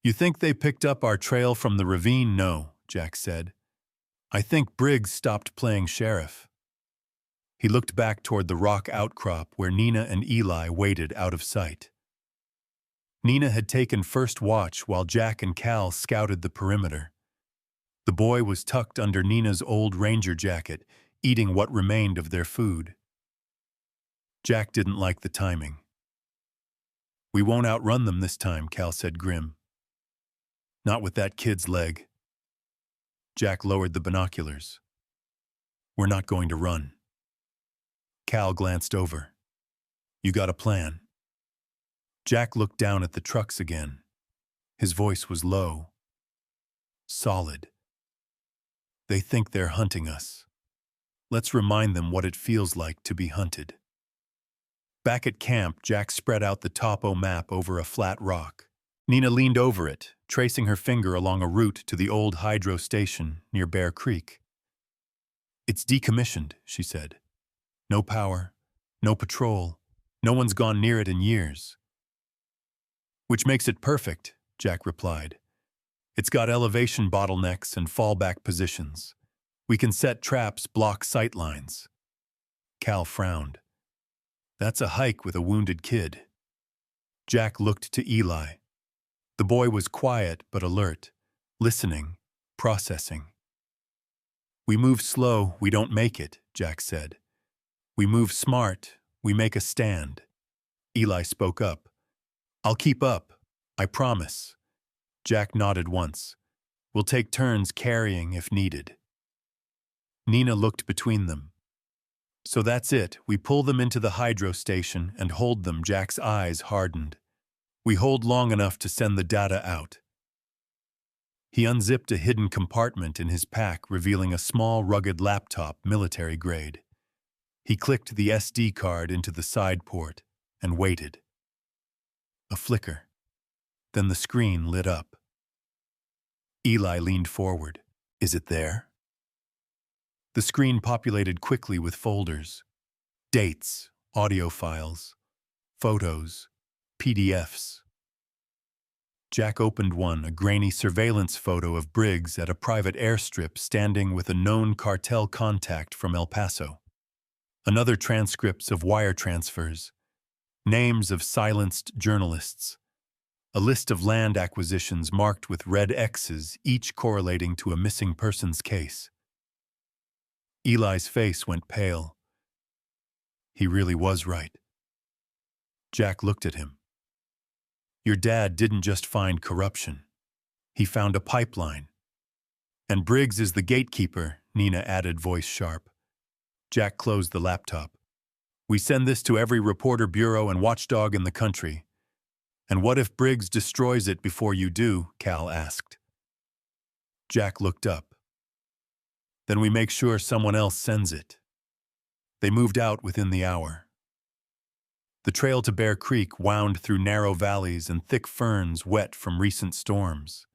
"You think they picked up our trail from the ravine?" "No," Jack said. "I think Briggs stopped playing sheriff." He looked back toward the rock outcrop where Nina and Eli waited out of sight. Nina had taken first watch while Jack and Cal scouted the perimeter. The boy was tucked under Nina's old ranger jacket, eating what remained of their food. Jack didn't like the timing. "We won't outrun them this time," Cal said grim. "Not with that kid's leg." Jack lowered the binoculars. "We're not going to run." Cal glanced over. "You got a plan?" Jack looked down at the trucks again. His voice was low, solid. "They think they're hunting us. Let's remind them what it feels like to be hunted." Back at camp, Jack spread out the topo map over a flat rock. Nina leaned over it, tracing her finger along a route to the old hydro station near Bear Creek. "It's decommissioned," she said. "No power, no patrol, no one's gone near it in years." "Which makes it perfect," Jack replied. "It's got elevation bottlenecks and fallback positions. We can set traps, block sight lines." Cal frowned. "That's a hike with a wounded kid." Jack looked to Eli. The boy was quiet but alert, listening, processing. "We move slow, we don't make it," Jack said. "We move smart, we make a stand." Eli spoke up. "I'll keep up, I promise." Jack nodded once. "We'll take turns carrying if needed." Nina looked between them. "So that's it, we pull them into the hydro station and hold them." Jack's eyes hardened. "We hold long enough to send the data out." He unzipped a hidden compartment in his pack, revealing a small, rugged laptop, military grade. He clicked the SD card into the side port and waited. A flicker. Then the screen lit up. Eli leaned forward. "Is it there?" The screen populated quickly with folders. Dates, audio files, photos, PDFs. Jack opened one, a grainy surveillance photo of Briggs at a private airstrip standing with a known cartel contact from El Paso. Another, transcripts of wire transfers, names of silenced journalists, a list of land acquisitions marked with red X's, each correlating to a missing persons case. Eli's face went pale. He really was right. Jack looked at him. "Your dad didn't just find corruption. He found a pipeline. And Briggs is the gatekeeper," Nina added, voice sharp. Jack closed the laptop. "We send this to every reporter bureau and watchdog in the country." "And what if Briggs destroys it before you do?" Cal asked. Jack looked up. Then we make sure someone else sends it. They moved out within the hour. The trail to Bear Creek wound through narrow valleys and thick ferns wet from recent storms.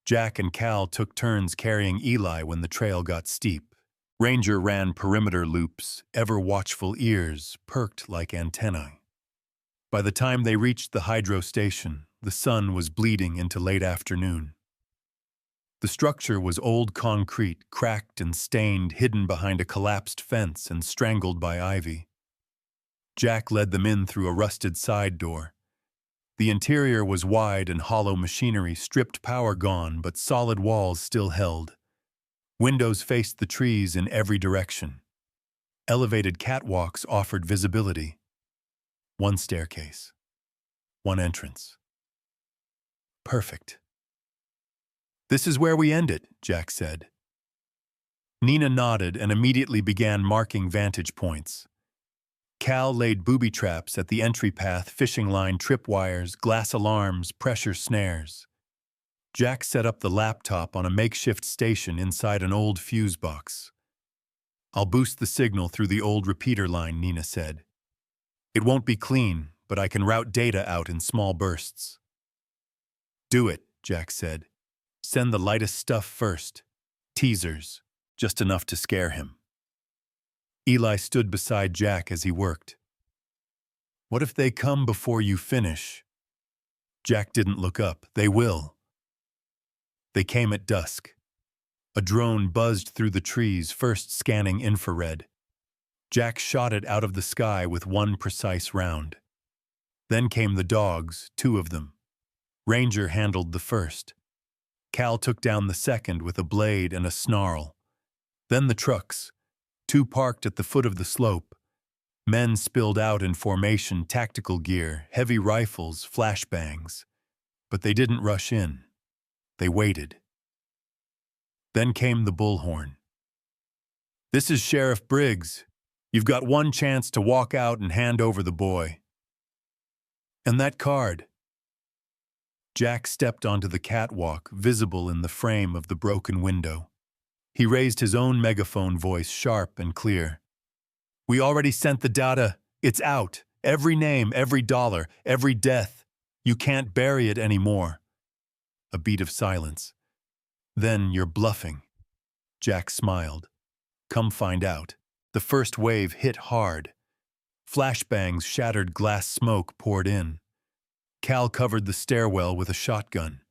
Jack and Cal took turns carrying Eli when the trail got steep. Ranger ran perimeter loops, ever watchful ears perked like antennae. By the time they reached the hydro station, the sun was bleeding into late afternoon. The structure was old concrete, cracked and stained, hidden behind a collapsed fence and strangled by ivy. Jack led them in through a rusted side door. The interior was wide and hollow machinery, stripped power gone, but solid walls still held. Windows faced the trees in every direction. Elevated catwalks offered visibility. One staircase. One entrance. Perfect. "This is where we end it," Jack said. Nina nodded and immediately began marking vantage points. Cal laid booby traps at the entry path, fishing line, tripwires, glass alarms, pressure snares. Jack set up the laptop on a makeshift station inside an old fuse box. "I'll boost the signal through the old repeater line," Nina said. "It won't be clean, but I can route data out in small bursts." "Do it," Jack said. "Send the lightest stuff first. Teasers, just enough to scare him." Eli stood beside Jack as he worked. "What if they come before you finish?" Jack didn't look up. "They will." They came at dusk. A drone buzzed through the trees, first scanning infrared. Jack shot it out of the sky with one precise round. Then came the dogs, 2 of them. Ranger handled the first. Cal took down the second with a blade and a snarl. Then the trucks, 2 parked at the foot of the slope. Men spilled out in formation, tactical gear, heavy rifles, flashbangs. But they didn't rush in. They waited. Then came the bullhorn. "This is Sheriff Briggs. You've got one chance to walk out and hand over the boy." "And that card." Jack stepped onto the catwalk, visible in the frame of the broken window. He raised his own megaphone voice, sharp and clear. "We already sent the data. It's out. Every name, every dollar, every death. You can't bury it anymore." A beat of silence. "Then you're bluffing." Jack smiled. "Come find out." The first wave hit hard. Flashbangs, shattered glass smoke poured in. Cal covered the stairwell with a shotgun.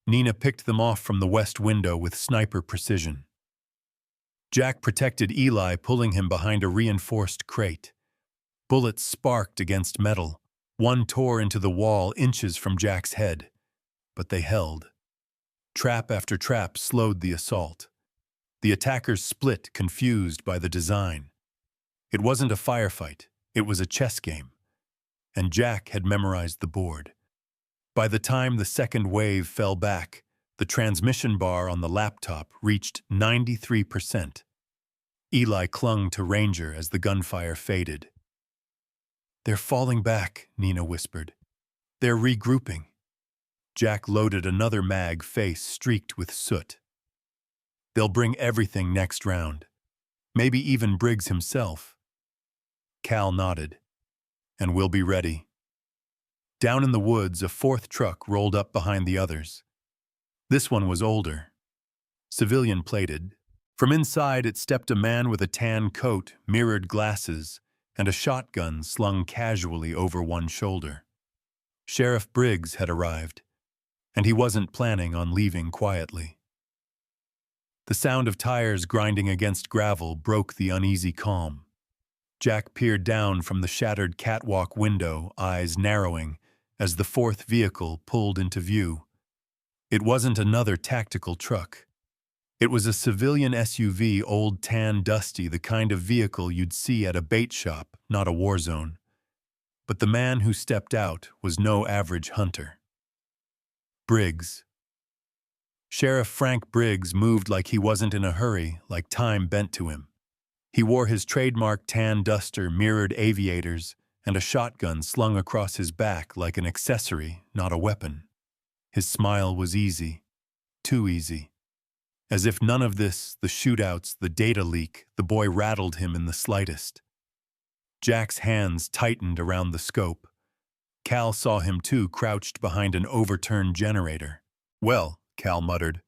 Nina picked them off from the west window with sniper precision. Jack protected Eli, pulling him behind a reinforced crate. Bullets sparked against metal. One tore into the wall inches from Jack's head. But they held. Trap after trap slowed the assault. The attackers split, confused by the design. It wasn't a firefight, it was a chess game. And Jack had memorized the board. By the time the second wave fell back, the transmission bar on the laptop reached 93%. Eli clung to Ranger as the gunfire faded. "They're falling back," Nina whispered. "They're regrouping." Jack loaded another mag, face streaked with soot. "They'll bring everything next round. Maybe even Briggs himself." Cal nodded. "And we'll be ready." Down in the woods, a 4th truck rolled up behind the others. This one was older, civilian-plated. From inside, it stepped a man with a tan coat, mirrored glasses, and a shotgun slung casually over one shoulder. Sheriff Briggs had arrived, and he wasn't planning on leaving quietly. The sound of tires grinding against gravel broke the uneasy calm. Jack peered down from the shattered catwalk window, eyes narrowing, as the 4th vehicle pulled into view. It wasn't another tactical truck. It was a civilian SUV, old, tan, dusty, the kind of vehicle you'd see at a bait shop, not a war zone. But the man who stepped out was no average hunter. Briggs. Sheriff Frank Briggs moved like he wasn't in a hurry, like time bent to him. He wore his trademark tan duster, mirrored aviators, and a shotgun slung across his back like an accessory, not a weapon. His smile was easy. Too easy. As if none of this, the shootouts, the data leak, the boy rattled him in the slightest. Jack's hands tightened around the scope. Cal saw him too, crouched behind an overturned generator. "Well," Cal muttered,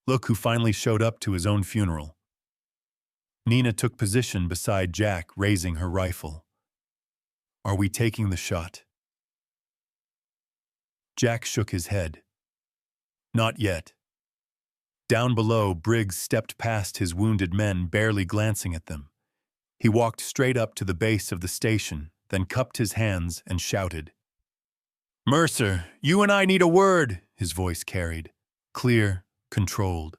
"look who finally showed up to his own funeral." Nina took position beside Jack, raising her rifle. "Are we taking the shot?" Jack shook his head. "Not yet." Down below, Briggs stepped past his wounded men, barely glancing at them. He walked straight up to the base of the station, then cupped his hands and shouted. "Mercer, you and I need a word," his voice carried. Clear, controlled.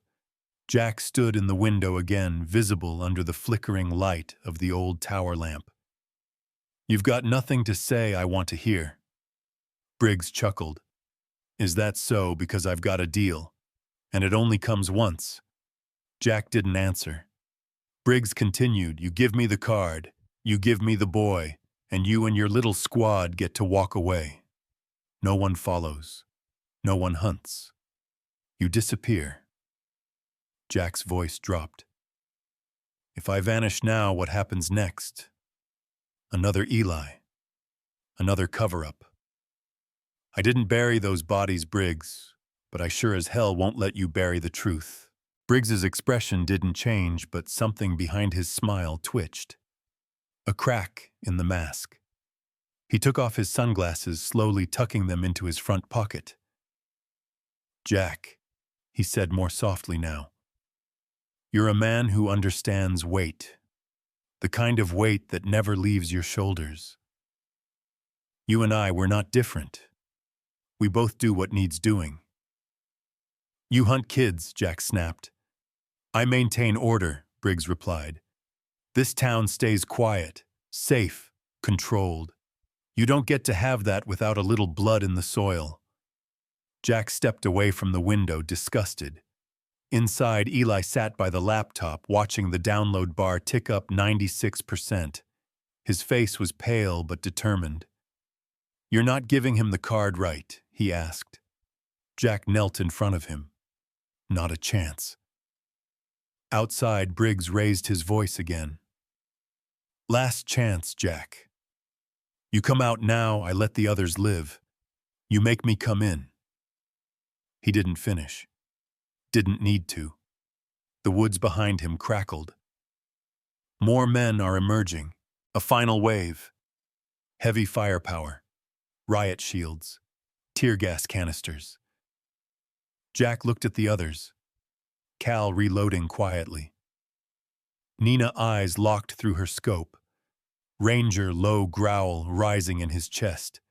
Jack stood in the window again, visible under the flickering light of the old tower lamp. "You've got nothing to say I want to hear." Briggs chuckled. "Is that so? Because I've got a deal. And it only comes once." Jack didn't answer. Briggs continued, "You give me the card, you give me the boy, and you and your little squad get to walk away. No one follows. No one hunts. You disappear." Jack's voice dropped. "If I vanish now, what happens next? Another Eli. Another cover-up. I didn't bury those bodies, Briggs, but I sure as hell won't let you bury the truth." Briggs's expression didn't change, but something behind his smile twitched. A crack in the mask. He took off his sunglasses, slowly tucking them into his front pocket. "Jack," he said more softly now, "you're a man who understands weight. The kind of weight that never leaves your shoulders. You and I, we're not different. We both do what needs doing." "You hunt kids," Jack snapped. "I maintain order," Briggs replied. "This town stays quiet, safe, controlled. You don't get to have that without a little blood in the soil." Jack stepped away from the window, disgusted. Inside, Eli sat by the laptop, watching the download bar tick up 96%. His face was pale but determined. "You're not giving him the card right?" he asked. Jack knelt in front of him. "Not a chance." Outside, Briggs raised his voice again. "Last chance, Jack. You come out now, I let the others live. You make me come in." He didn't finish. Didn't need to. The woods behind him crackled. More men are emerging. A final wave. Heavy firepower. Riot shields. Tear gas canisters. Jack looked at the others. Cal reloading quietly. Nina eyes locked through her scope. Ranger low growl rising in his chest.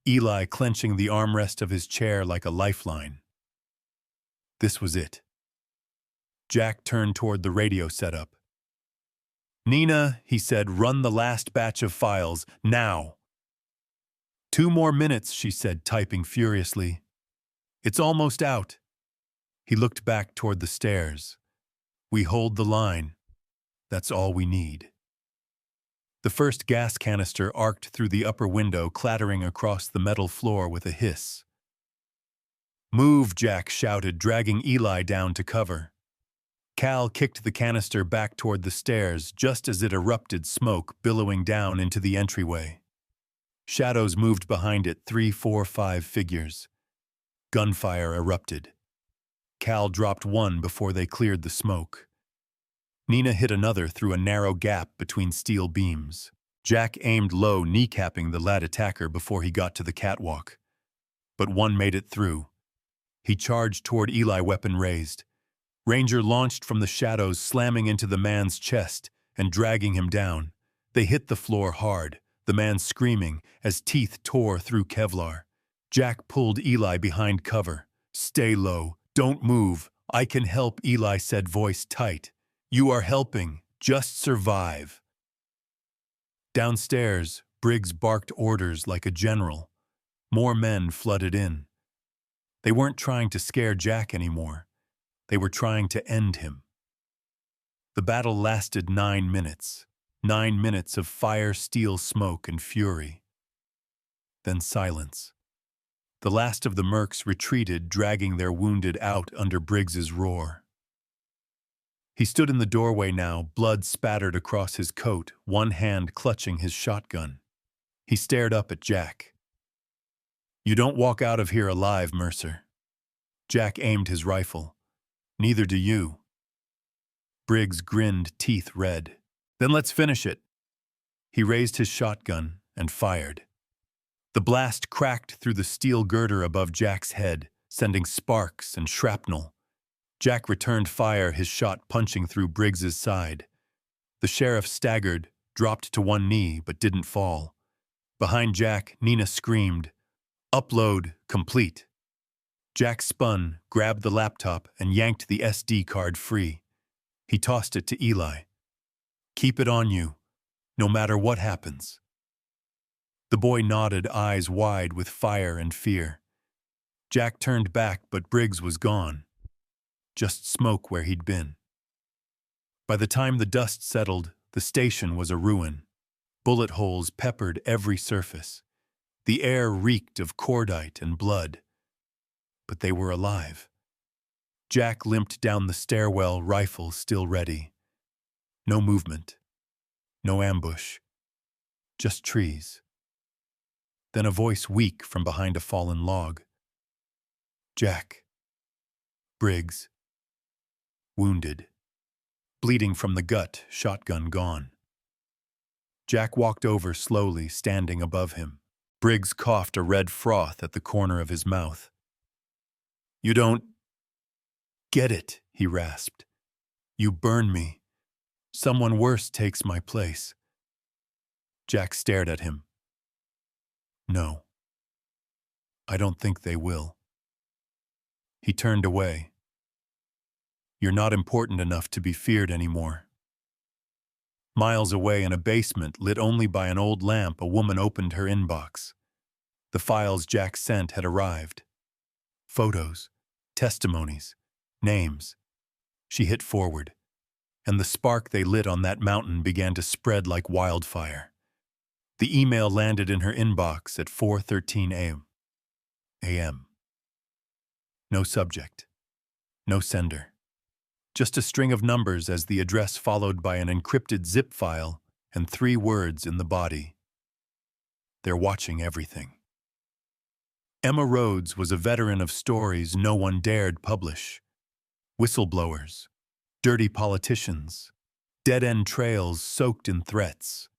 Eli clenching the armrest of his chair like a lifeline. This was it. Jack turned toward the radio setup. "Nina," he said, "run the last batch of files, now." "2 more minutes," she said, typing furiously. "It's almost out." He looked back toward the stairs. "We hold the line. That's all we need." The first gas canister arced through the upper window, clattering across the metal floor with a hiss. "Move," Jack shouted, dragging Eli down to cover. Cal kicked the canister back toward the stairs just as it erupted, smoke billowing down into the entryway. Shadows moved behind it, 3, 4, 5 figures. Gunfire erupted. Cal dropped one before they cleared the smoke. Nina hit another through a narrow gap between steel beams. Jack aimed low, kneecapping the lad attacker before he got to the catwalk. But one made it through. He charged toward Eli, weapon raised. Ranger launched from the shadows, slamming into the man's chest and dragging him down. They hit the floor hard, the man screaming as teeth tore through Kevlar. Jack pulled Eli behind cover. "Stay low. Don't move. I can help," Eli said, voice tight. "You are helping. Just survive." Downstairs, Briggs barked orders like a general. More men flooded in. They weren't trying to scare Jack anymore. They were trying to end him. The battle lasted 9 minutes. 9 minutes of fire, steel, smoke, and fury. Then silence. The last of the mercs retreated, dragging their wounded out under Briggs's roar. He stood in the doorway now, blood spattered across his coat, one hand clutching his shotgun. He stared up at Jack. "You don't walk out of here alive, Mercer." Jack aimed his rifle. "Neither do you." Briggs grinned, teeth red. "Then let's finish it." He raised his shotgun and fired. The blast cracked through the steel girder above Jack's head, sending sparks and shrapnel. Jack returned fire, his shot punching through Briggs's side. The sheriff staggered, dropped to one knee, but didn't fall. Behind Jack, Nina screamed, "Upload complete." Jack spun, grabbed the laptop, and yanked the SD card free. He tossed it to Eli. "Keep it on you, no matter what happens." The boy nodded, eyes wide with fire and fear. Jack turned back, but Briggs was gone. Just smoke where he'd been. By the time the dust settled, the station was a ruin. Bullet holes peppered every surface. The air reeked of cordite and blood. But they were alive. Jack limped down the stairwell, rifle still ready. No movement. No ambush. Just trees. Then a voice weak from behind a fallen log. "Jack." Briggs. Wounded. Bleeding from the gut, shotgun gone. Jack walked over slowly, standing above him. Briggs coughed a red froth at the corner of his mouth. "You don't get it," he rasped. "You burn me. Someone worse takes my place." Jack stared at him. "No. I don't think they will." He turned away. "You're not important enough to be feared anymore." Miles away in a basement, lit only by an old lamp, a woman opened her inbox. The files Jack sent had arrived. Photos, testimonies, names. She hit forward, and the spark they lit on that mountain began to spread like wildfire. The email landed in her inbox at 4:13 a.m. No subject. No sender. Just a string of numbers as the address followed by an encrypted zip file and 3 words in the body. "They're watching everything." Emma Rhodes was a veteran of stories no one dared publish. Whistleblowers, dirty politicians, dead-end trails soaked in threats.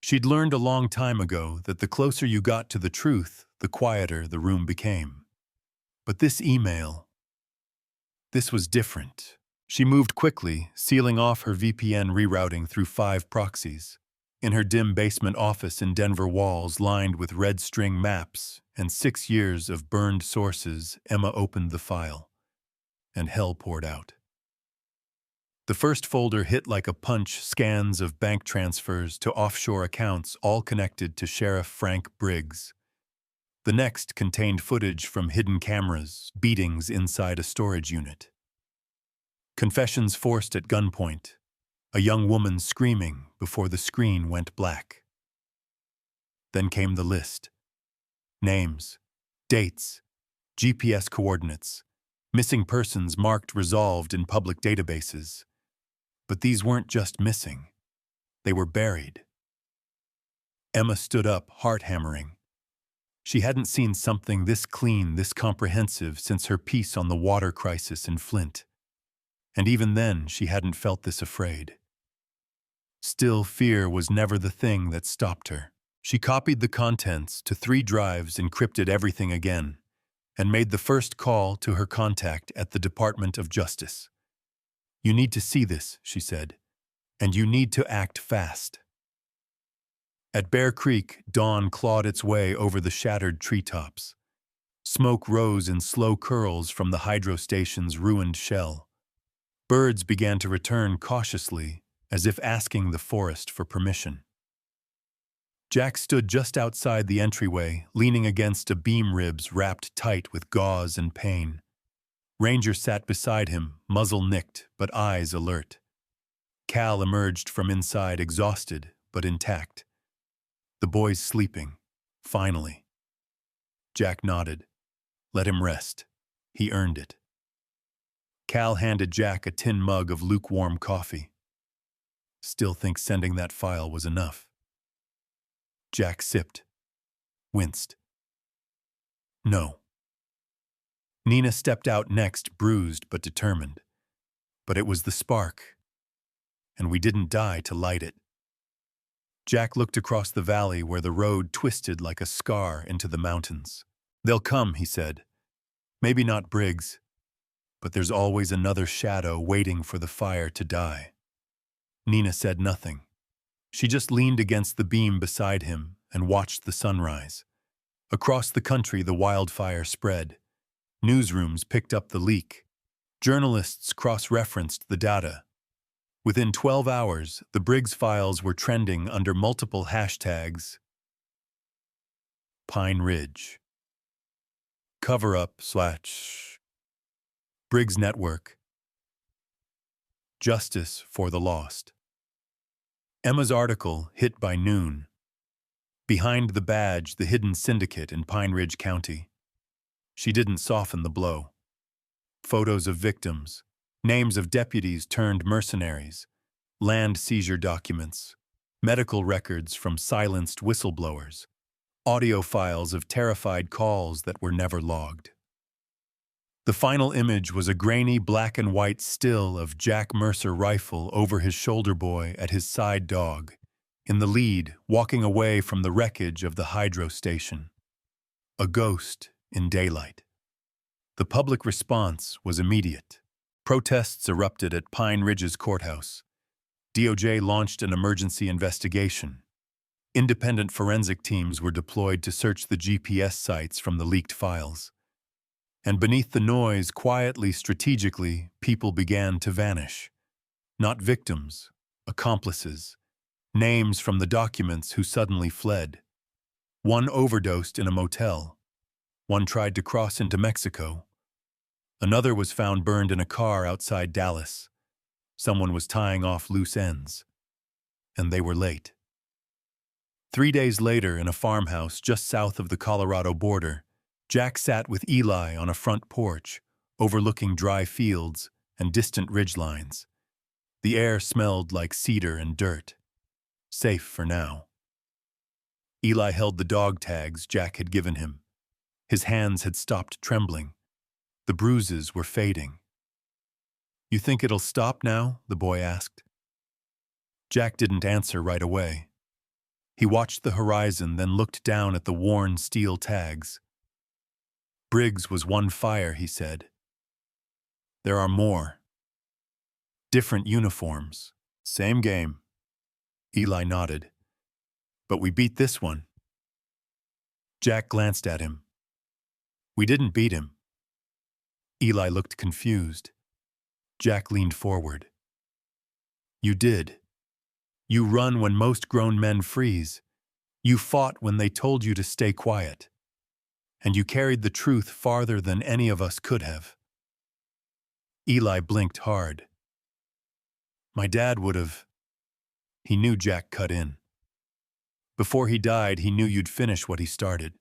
She'd learned a long time ago that the closer you got to the truth, the quieter the room became. But this email, this was different. She moved quickly, sealing off her VPN rerouting through 5 proxies. In her dim basement office in Denver, walls lined with red string maps and 6 years of burned sources, Emma opened the file, and hell poured out. The first folder hit like a punch, scans of bank transfers to offshore accounts, all connected to Sheriff Frank Briggs. The next contained footage from hidden cameras, beatings inside a storage unit. Confessions forced at gunpoint, a young woman screaming before the screen went black. Then came the list. Names, dates, GPS coordinates, missing persons marked resolved in public databases. But these weren't just missing. They were buried. Emma stood up, heart hammering. She hadn't seen something this clean, this comprehensive since her piece on the water crisis in Flint. And even then, she hadn't felt this afraid. Still, fear was never the thing that stopped her. She copied the contents to 3 drives, encrypted everything again, and made the first call to her contact at the Department of Justice. "You need to see this," she said, "and you need to act fast." At Bear Creek, dawn clawed its way over the shattered treetops. Smoke rose in slow curls from the hydro station's ruined shell. Birds began to return cautiously, as if asking the forest for permission. Jack stood just outside the entryway, leaning against a beam ribs wrapped tight with gauze and pain. Ranger sat beside him, muzzle nicked but eyes alert. Cal emerged from inside, exhausted but intact. The boy's sleeping, finally. Jack nodded. Let him rest. He earned it. Cal handed Jack a tin mug of lukewarm coffee. Still thinks sending that file was enough. Jack sipped, winced. No. Nina stepped out next, bruised but determined. But it was the spark, and we didn't die to light it. Jack looked across the valley where the road twisted like a scar into the mountains. They'll come, he said. Maybe not Briggs, but there's always another shadow waiting for the fire to die. Nina said nothing. She just leaned against the beam beside him and watched the sunrise. Across the country, the wildfire spread. Newsrooms picked up the leak. Journalists cross-referenced the data. Within 12 hours, the Briggs files were trending under multiple hashtags. Pine Ridge. Cover-up / Briggs Network. Justice for the Lost. Emma's article hit by noon. Behind the badge, the hidden syndicate in Pine Ridge County. She didn't soften the blow. Photos of victims, names of deputies turned mercenaries, land seizure documents, medical records from silenced whistleblowers, audio files of terrified calls that were never logged. The final image was a grainy black and white still of Jack Mercer rifle over his shoulder boy at his side dog, in the lead, walking away from the wreckage of the hydro station. A ghost in daylight. The public response was immediate. Protests erupted at Pine Ridge's courthouse. DOJ launched an emergency investigation. Independent forensic teams were deployed to search the GPS sites from the leaked files. And beneath the noise, quietly, strategically, people began to vanish. Not victims, accomplices, names from the documents who suddenly fled. One overdosed in a motel. One tried to cross into Mexico. Another was found burned in a car outside Dallas. Someone was tying off loose ends. And they were late. 3 days later, in a farmhouse just south of the Colorado border, Jack sat with Eli on a front porch, overlooking dry fields and distant ridgelines. The air smelled like cedar and dirt. Safe for now. Eli held the dog tags Jack had given him. His hands had stopped trembling. The bruises were fading. "You think it'll stop now?" the boy asked. Jack didn't answer right away. He watched the horizon, then looked down at the worn steel tags. "Briggs was one fire," he said. "There are more. Different uniforms. Same game." Eli nodded. "But we beat this one." Jack glanced at him. "We didn't beat him." Eli looked confused. Jack leaned forward. "You did. You run when most grown men freeze. You fought when they told you to stay quiet. And you carried the truth farther than any of us could have." Eli blinked hard. "My dad would have..." He knew Jack cut in. "Before he died, he knew you'd finish what he started."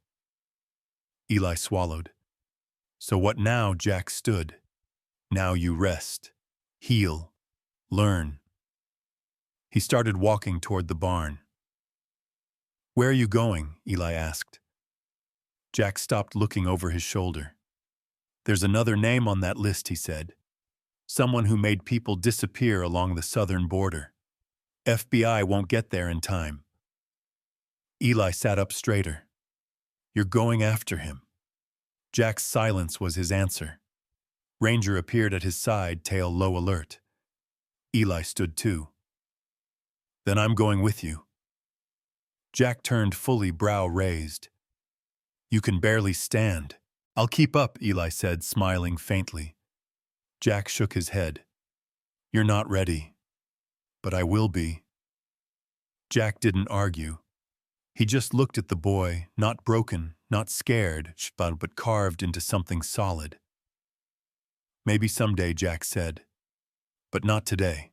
Eli swallowed. "So what now?" Jack stood. "Now you rest, heal, learn." He started walking toward the barn. "Where are you going?" Eli asked. Jack stopped looking over his shoulder. "There's another name on that list," he said. "Someone who made people disappear along the southern border. FBI won't get there in time." Eli sat up straighter. "You're going after him." Jack's silence was his answer. Ranger appeared at his side, tail low alert. Eli stood too. "Then I'm going with you." Jack turned fully, brow raised. "You can barely stand." "I'll keep up," Eli said, smiling faintly. Jack shook his head. "You're not ready. But I will be." Jack didn't argue. He just looked at the boy, not broken, not scared, but carved into something solid. "Maybe someday," Jack said. "But not today."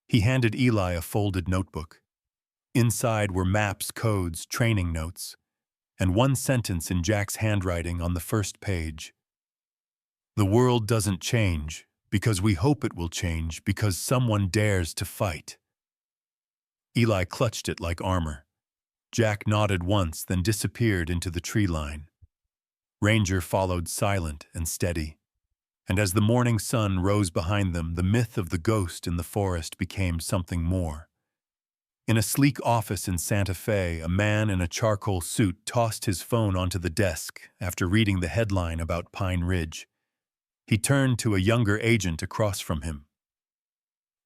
He handed Eli a folded notebook. Inside were maps, codes, training notes, and one sentence in Jack's handwriting on the first page. The world doesn't change because we hope it will change because someone dares to fight. Eli clutched it like armor. Jack nodded once, then disappeared into the tree line. Ranger followed silent and steady. And as the morning sun rose behind them, the myth of the ghost in the forest became something more. In a sleek office in Santa Fe, a man in a charcoal suit tossed his phone onto the desk after reading the headline about Pine Ridge. He turned to a younger agent across from him.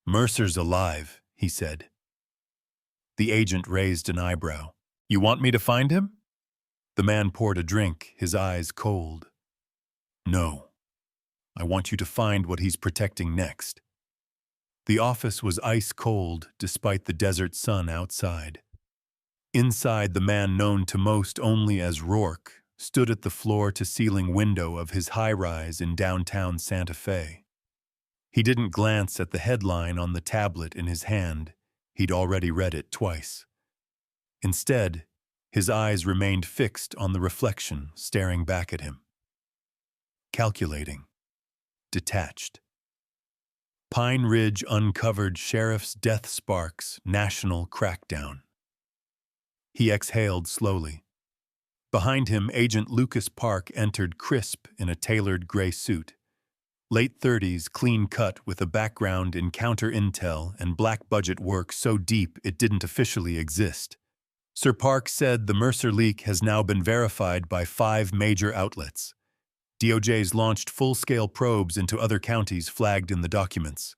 "Mercer's alive," he said. The agent raised an eyebrow. "You want me to find him?" The man poured a drink, his eyes cold. "No. I want you to find what he's protecting next." The office was ice cold despite the desert sun outside. Inside, the man known to most only as Rourke stood at the floor-to-ceiling window of his high-rise in downtown Santa Fe. He didn't glance at the headline on the tablet in his hand. He'd already read it twice. Instead, his eyes remained fixed on the reflection staring back at him. Calculating. Detached. Pine Ridge uncovered sheriff's death sparks national crackdown. He exhaled slowly. Behind him, Agent Lucas Park entered crisp in a tailored gray suit. Late 30s, clean cut with a background in counter intel and black budget work so deep it didn't officially exist. Sir Park said the Mercer leak has now been verified by 5 major outlets. DOJ's launched full-scale probes into other counties flagged in the documents.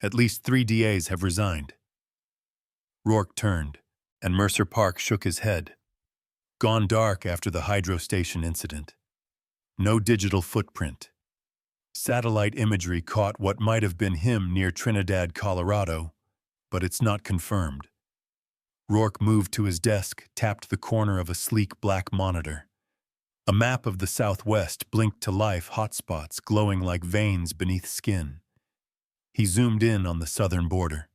At least 3 DAs have resigned. Rourke turned, and Mercer Park shook his head. Gone dark after the hydro station incident. No digital footprint. Satellite imagery caught what might have been him near Trinidad, Colorado, but it's not confirmed. Rourke moved to his desk, tapped the corner of a sleek black monitor. A map of the Southwest blinked to life, hotspots glowing like veins beneath skin. He zoomed in on the southern border.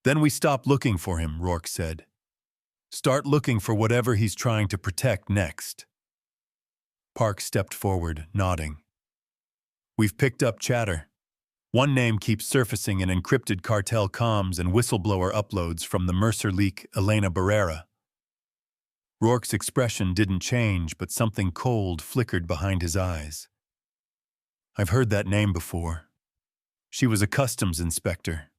"Then we stop looking for him," Rourke said. "Start looking for whatever he's trying to protect next." Park stepped forward, nodding. "We've picked up chatter. One name keeps surfacing in encrypted cartel comms and whistleblower uploads from the Mercer leak, Elena Barrera." Rourke's expression didn't change, but something cold flickered behind his eyes. "I've heard that name before. She was a customs inspector.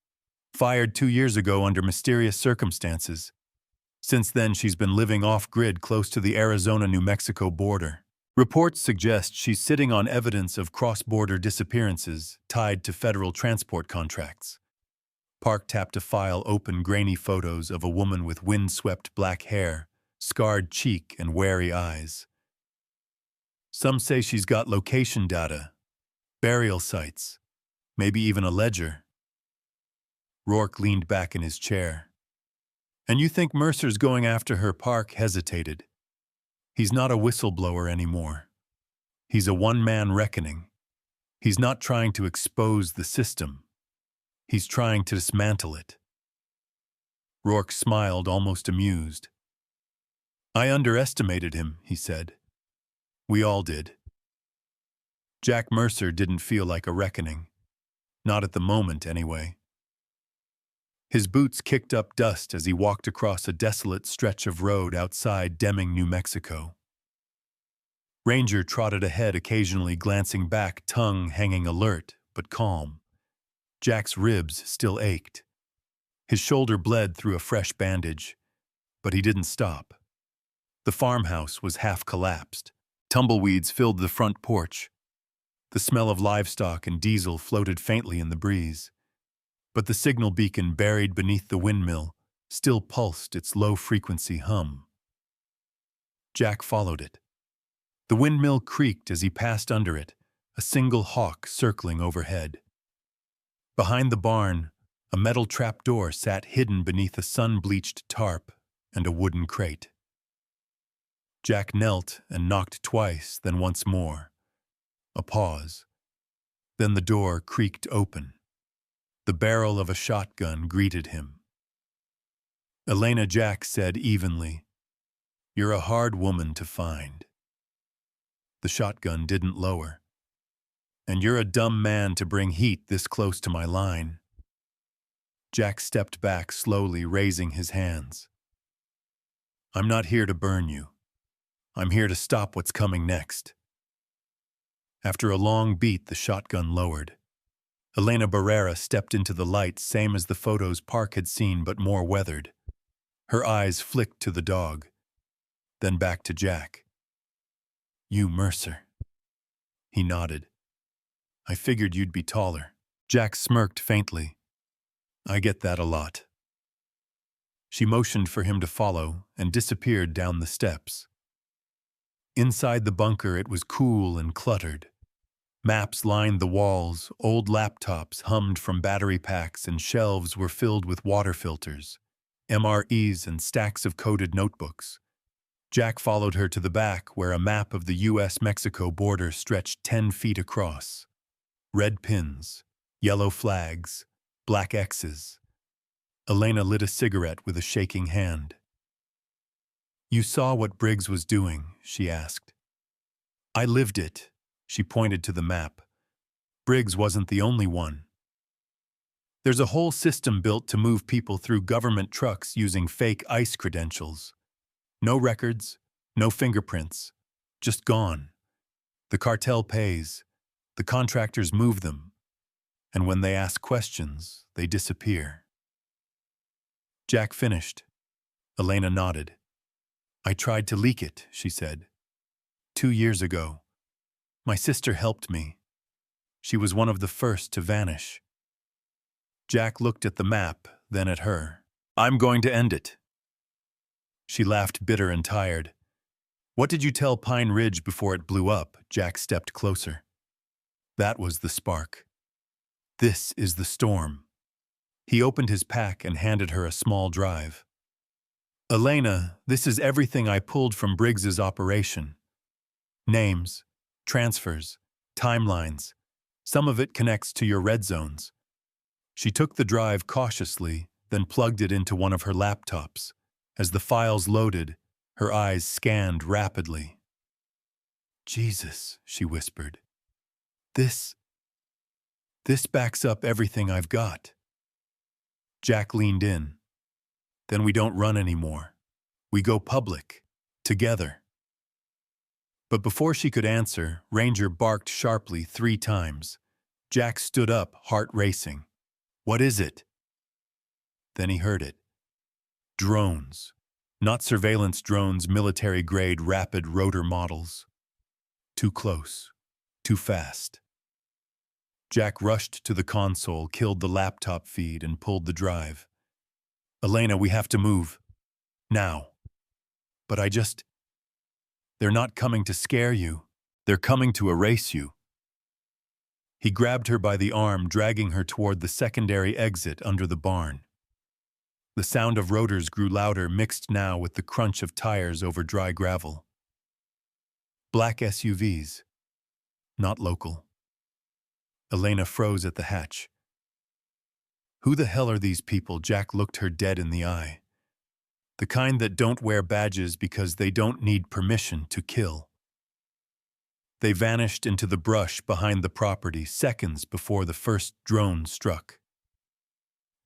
Fired 2 years ago under mysterious circumstances. Since then, she's been living off-grid close to the Arizona-New Mexico border. Reports suggest she's sitting on evidence of cross-border disappearances tied to federal transport contracts." Park tapped a file open, grainy photos of a woman with wind-swept black hair, scarred cheek, and wary eyes. "Some say she's got location data, burial sites, maybe even a ledger." Rourke leaned back in his chair. "And you think Mercer's going after her?" Park hesitated. "He's not a whistleblower anymore. He's a one-man reckoning. He's not trying to expose the system. He's trying to dismantle it." Rourke smiled, almost amused. "I underestimated him," he said. "We all did." Jack Mercer didn't feel like a reckoning. Not at the moment, anyway. His boots kicked up dust as he walked across a desolate stretch of road outside Deming, New Mexico. Ranger trotted ahead, occasionally glancing back, tongue hanging alert, but calm. Jack's ribs still ached. His shoulder bled through a fresh bandage, but he didn't stop. The farmhouse was half collapsed. Tumbleweeds filled the front porch. The smell of livestock and diesel floated faintly in the breeze. But the signal beacon buried beneath the windmill still pulsed its low-frequency hum. Jack followed it. The windmill creaked as he passed under it, a single hawk circling overhead. Behind the barn, a metal trapdoor sat hidden beneath a sun-bleached tarp and a wooden crate. Jack knelt and knocked twice, then once more. A pause. Then the door creaked open. The barrel of a shotgun greeted him. Elena, Jack said evenly, "You're a hard woman to find." The shotgun didn't lower. And you're a dumb man to bring heat this close to my line. Jack stepped back slowly, raising his hands. I'm not here to burn you. I'm here to stop what's coming next. After a long beat, the shotgun lowered. Elena Barrera stepped into the light, same as the photos Park had seen, but more weathered. Her eyes flicked to the dog, then back to Jack. You, Mercer. He nodded. I figured you'd be taller. Jack smirked faintly. I get that a lot. She motioned for him to follow and disappeared down the steps. Inside the bunker, it was cool and cluttered. Maps lined the walls, old laptops hummed from battery packs, and shelves were filled with water filters, MREs, and stacks of coded notebooks. Jack followed her to the back, where a map of the U.S.-Mexico border stretched 10 feet across. Red pins, yellow flags, black X's. Elena lit a cigarette with a shaking hand. You saw what Briggs was doing, she asked. I lived it. She pointed to the map. Briggs wasn't the only one. There's a whole system built to move people through government trucks using fake ICE credentials. No records, no fingerprints, just gone. The cartel pays. The contractors move them. And when they ask questions, they disappear. Jack finished. Elena nodded. I tried to leak it, she said. 2 years ago. My sister helped me. She was one of the first to vanish. Jack looked at the map, then at her. I'm going to end it. She laughed, bitter and tired. What did you tell Pine Ridge before it blew up? Jack stepped closer. That was the spark. This is the storm. He opened his pack and handed her a small drive. Elena, this is everything I pulled from Briggs's operation. Names, transfers, timelines. Some of it connects to your red zones. She took the drive cautiously, then plugged it into one of her laptops. As the files loaded, her eyes scanned rapidly. Jesus, she whispered. This backs up everything I've got. Jack leaned in. Then we don't run anymore. We go public, together. But before she could answer, Ranger barked sharply 3 times. Jack stood up, heart racing. What is it? Then he heard it. Drones. Not surveillance drones, military-grade rapid rotor models. Too close. Too fast. Jack rushed to the console, killed the laptop feed, and pulled the drive. Elena, we have to move. Now. But They're not coming to scare you. They're coming to erase you. He grabbed her by the arm, dragging her toward the secondary exit under the barn. The sound of rotors grew louder, mixed now with the crunch of tires over dry gravel. Black SUVs. Not local. Elena froze at the hatch. Who the hell are these people? Jack looked her dead in the eye. The kind that don't wear badges because they don't need permission to kill. They vanished into the brush behind the property seconds before the first drone struck.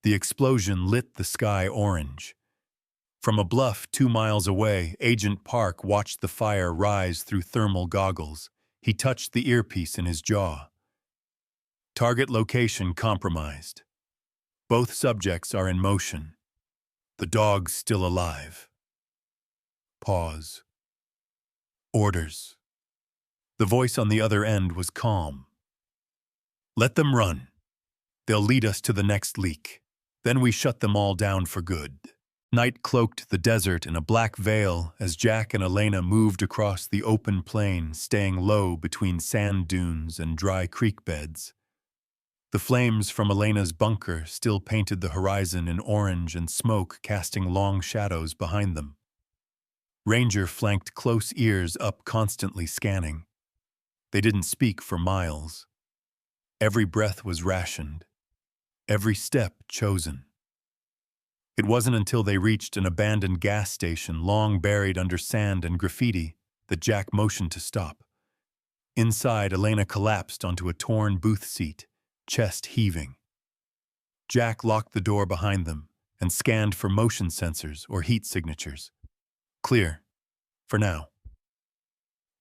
The explosion lit the sky orange. From a bluff 2 miles away, Agent Park watched the fire rise through thermal goggles. He touched the earpiece in his jaw. Target location compromised. Both subjects are in motion. The dog's still alive. Pause. Orders. The voice on the other end was calm. Let them run. They'll lead us to the next leak. Then we shut them all down for good. Night cloaked the desert in a black veil as Jack and Elena moved across the open plain, staying low between sand dunes and dry creek beds. The flames from Elena's bunker still painted the horizon in orange and smoke casting long shadows behind them. Ranger flanked close ears up, constantly scanning. They didn't speak for miles. Every breath was rationed. Every step chosen. It wasn't until they reached an abandoned gas station long buried under sand and graffiti that Jack motioned to stop. Inside, Elena collapsed onto a torn booth seat, chest heaving. Jack locked the door behind them and scanned for motion sensors or heat signatures. Clear. For now.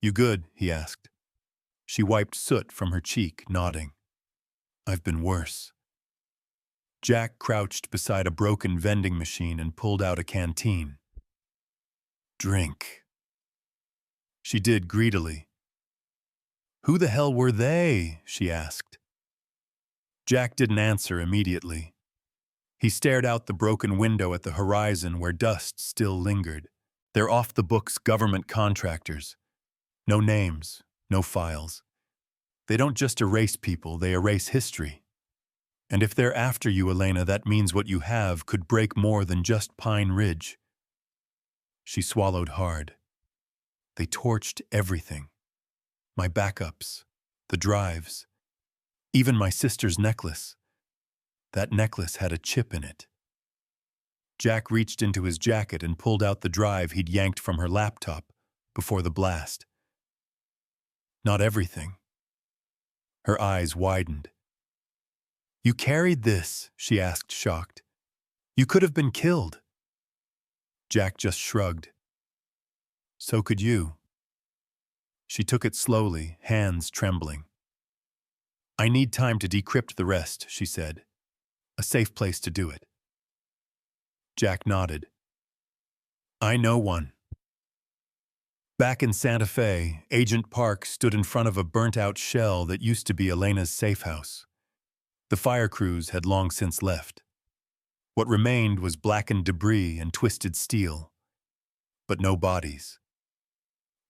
You good? He asked. She wiped soot from her cheek, nodding. I've been worse. Jack crouched beside a broken vending machine and pulled out a canteen. Drink. She did greedily. Who the hell were they? She asked. Jack didn't answer immediately. He stared out the broken window at the horizon where dust still lingered. They're off-the-books government contractors. No names, no files. They don't just erase people, they erase history. And if they're after you, Elena, that means what you have could break more than just Pine Ridge. She swallowed hard. They torched everything. My backups, the drives, even my sister's necklace. That necklace had a chip in it. Jack reached into his jacket and pulled out the drive he'd yanked from her laptop before the blast. Not everything. Her eyes widened. You carried this, she asked, shocked. You could have been killed. Jack just shrugged. So could you. She took it slowly, hands trembling. I need time to decrypt the rest, she said. A safe place to do it. Jack nodded. I know one. Back in Santa Fe, Agent Park stood in front of a burnt-out shell that used to be Elena's safe house. The fire crews had long since left. What remained was blackened debris and twisted steel, but no bodies.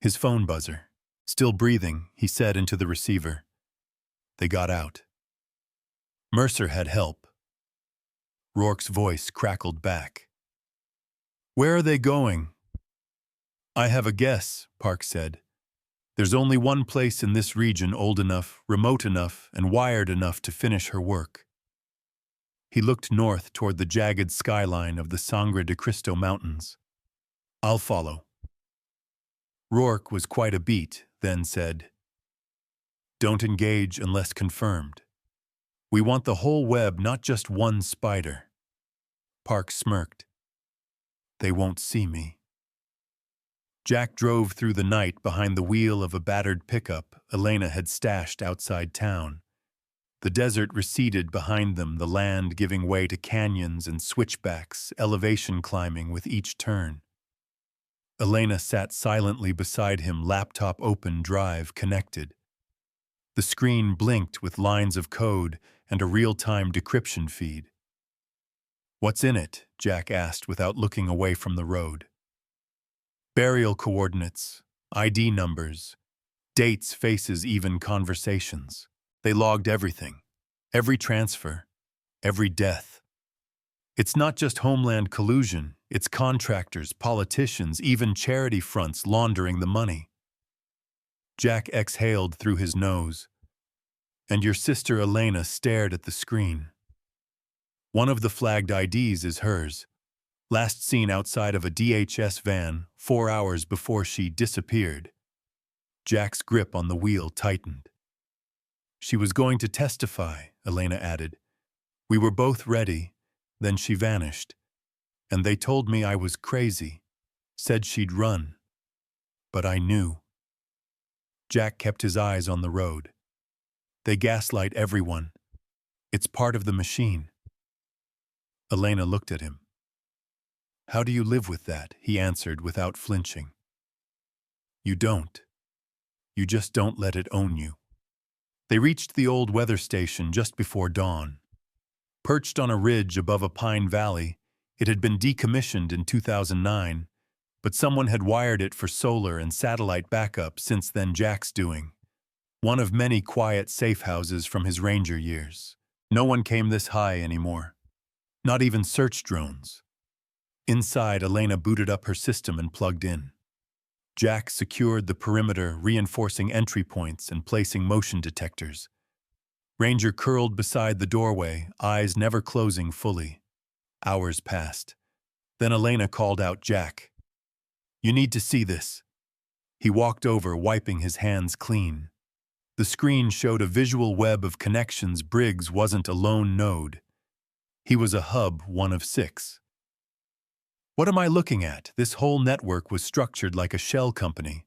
His phone buzzer. Still breathing, he said into the receiver. They got out. Mercer had help. Rourke's voice crackled back. Where are they going? I have a guess, Park said. There's only one place in this region old enough, remote enough, and wired enough to finish her work. He looked north toward the jagged skyline of the Sangre de Cristo Mountains. I'll follow. Rourke was quite a beat, then said, Don't engage unless confirmed. We want the whole web, not just one spider. Park smirked. They won't see me. Jack drove through the night behind the wheel of a battered pickup Elena had stashed outside town. The desert receded behind them, the land giving way to canyons and switchbacks, elevation climbing with each turn. Elena sat silently beside him, laptop open, drive connected. The screen blinked with lines of code and a real-time decryption feed. What's in it? Jack asked without looking away from the road. Burial coordinates, ID numbers, dates, faces, even conversations. They logged everything, every transfer, every death. It's not just homeland collusion, it's contractors, politicians, even charity fronts laundering the money. Jack exhaled through his nose, and your sister Elena stared at the screen. One of the flagged IDs is hers, last seen outside of a DHS van 4 hours before she disappeared. Jack's grip on the wheel tightened. She was going to testify, Elena added. We were both ready, then she vanished. And they told me I was crazy, said she'd run. But I knew. Jack kept his eyes on the road. They gaslight everyone. It's part of the machine. Elena looked at him. How do you live with that? He answered without flinching. You don't. You just don't let it own you. They reached the old weather station just before dawn. Perched on a ridge above a pine valley, it had been decommissioned in 2009, but someone had wired it for solar and satellite backup since then. Jack's doing. One of many quiet safe houses from his ranger years. No one came this high anymore. Not even search drones. Inside, Elena booted up her system and plugged in. Jack secured the perimeter, reinforcing entry points and placing motion detectors. Ranger curled beside the doorway, eyes never closing fully. Hours passed. Then Elena called out Jack. You need to see this. He walked over, wiping his hands clean. The screen showed a visual web of connections. Briggs wasn't a lone node. He was a hub, one of 6. What am I looking at? This whole network was structured like a shell company.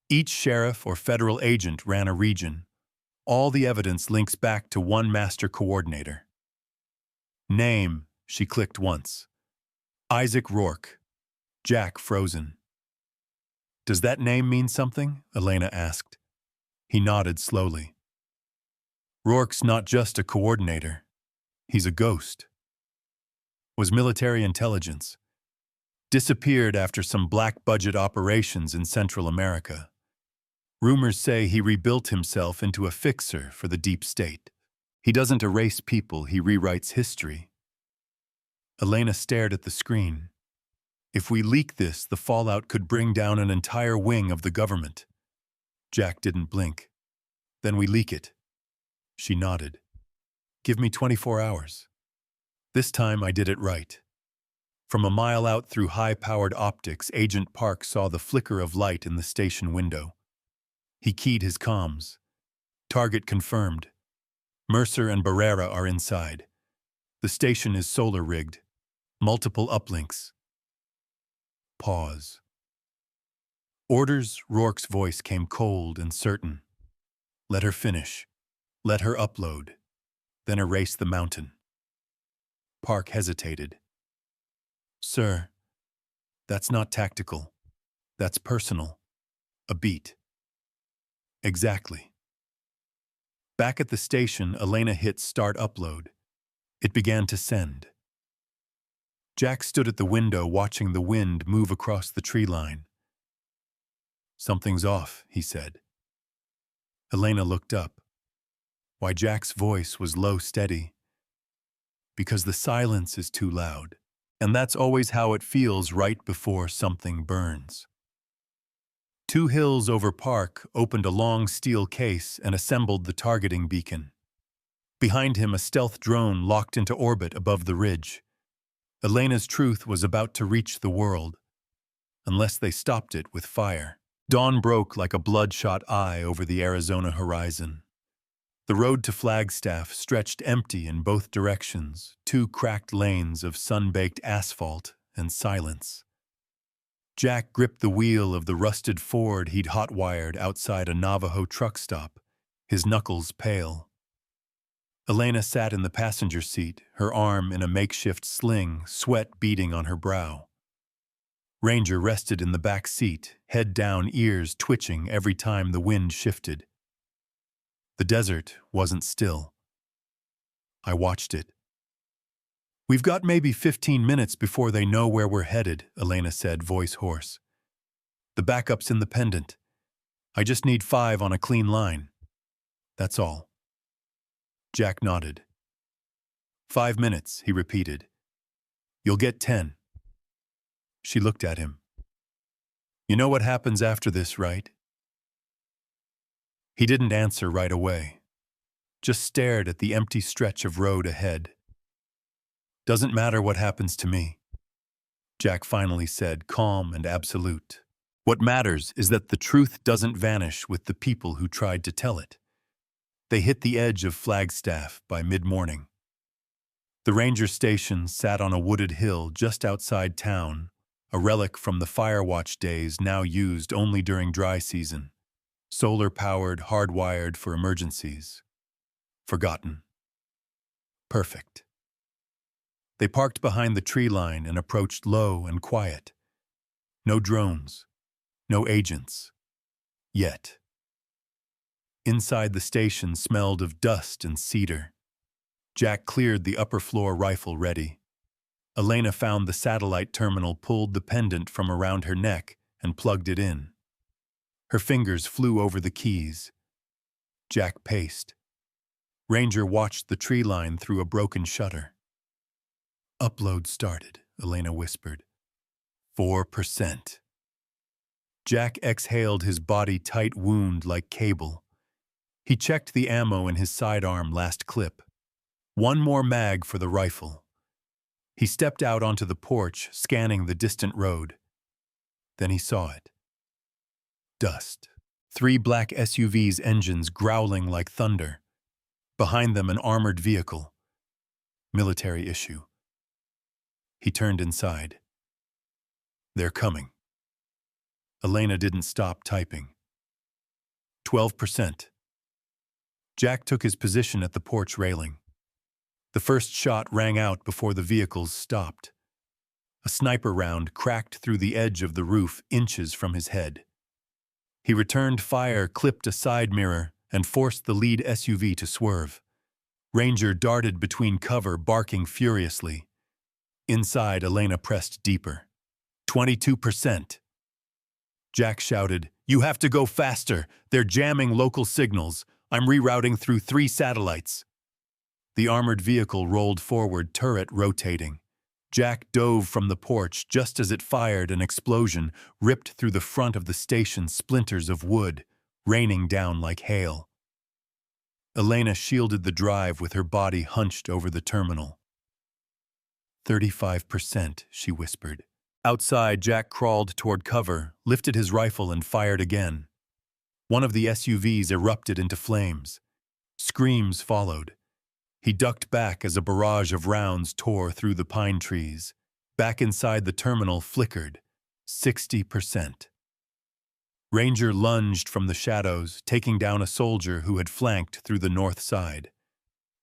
Each sheriff or federal agent ran a region. All the evidence links back to one master coordinator. Name, she clicked once. Isaac Rourke. Jack frozen. Does that name mean something? Elena asked. He nodded slowly. Rourke's not just a coordinator. He's a ghost. Was military intelligence. Disappeared after some black-budget operations in Central America. Rumors say he rebuilt himself into a fixer for the deep state. He doesn't erase people, he rewrites history. Elena stared at the screen. If we leak this, the fallout could bring down an entire wing of the government. Jack didn't blink. Then we leak it. She nodded. Give me 24 hours. This time I did it right. From a mile out through high-powered optics, Agent Park saw the flicker of light in the station window. He keyed his comms. Target confirmed. Mercer and Barrera are inside. The station is solar-rigged. Multiple uplinks. Pause. Orders, Rourke's voice came cold and certain. Let her finish. Let her upload. Then erase the mountain. Park hesitated. Sir, that's not tactical. That's personal. A beat. Exactly. Back at the station, Elena hit Start Upload. It began to send. Jack stood at the window watching the wind move across the tree line. Something's off, he said. Elena looked up. Why, Jack's voice was low, steady. Because the silence is too loud. And that's always how it feels right before something burns. 2 hills over Park opened a long steel case and assembled the targeting beacon. Behind him, a stealth drone locked into orbit above the ridge. Elena's truth was about to reach the world, unless they stopped it with fire. Dawn broke like a bloodshot eye over the Arizona horizon. The road to Flagstaff stretched empty in both directions, 2 cracked lanes of sun-baked asphalt and silence. Jack gripped the wheel of the rusted Ford he'd hot-wired outside a Navajo truck stop, his knuckles pale. Elena sat in the passenger seat, her arm in a makeshift sling, sweat beading on her brow. Ranger rested in the back seat, head down, ears twitching every time the wind shifted. The desert wasn't still. I watched it. We've got maybe 15 minutes before they know where we're headed, Elena said, voice hoarse. The backup's in the pendant. I just need 5 on a clean line. That's all. Jack nodded. 5 minutes, he repeated. You'll get 10. She looked at him. You know what happens after this, right? He didn't answer right away, just stared at the empty stretch of road ahead. Doesn't matter what happens to me, Jack finally said, calm and absolute. What matters is that the truth doesn't vanish with the people who tried to tell it. They hit the edge of Flagstaff by mid-morning. The ranger station sat on a wooded hill just outside town, a relic from the Firewatch days now used only during dry season. Solar-powered, hardwired for emergencies. Forgotten. Perfect. They parked behind the tree line and approached low and quiet. No drones. No agents. Yet. Inside the station smelled of dust and cedar. Jack cleared the upper floor rifle ready. Elena found the satellite terminal, pulled the pendant from around her neck, and plugged it in. Her fingers flew over the keys. Jack paced. Ranger watched the tree line through a broken shutter. Upload started, Elena whispered. 4%. Jack exhaled, his body tight wound like cable. He checked the ammo in his sidearm, last clip. 1 more mag for the rifle. He stepped out onto the porch, scanning the distant road. Then he saw it. Dust. Three black SUVs' engines growling like thunder. Behind them, an armored vehicle. Military issue. He turned inside. They're coming. Elena didn't stop typing. 12%. Jack took his position at the porch railing. The first shot rang out before the vehicles stopped. A sniper round cracked through the edge of the roof inches from his head. He returned fire, clipped a side mirror, and forced the lead SUV to swerve. Ranger darted between cover, barking furiously. Inside, Elena pressed deeper. 22%. Jack shouted, "You have to go faster! They're jamming local signals. I'm rerouting through 3 satellites." The armored vehicle rolled forward, turret rotating. Jack dove from the porch just as it fired. An explosion ripped through the front of the station, splinters of wood, raining down like hail. Elena shielded the drive with her body hunched over the terminal. 35%, she whispered. Outside, Jack crawled toward cover, lifted his rifle, and fired again. One of the SUVs erupted into flames. Screams followed. He ducked back as a barrage of rounds tore through the pine trees. Back inside, the terminal flickered. 60%. Ranger lunged from the shadows, taking down a soldier who had flanked through the north side.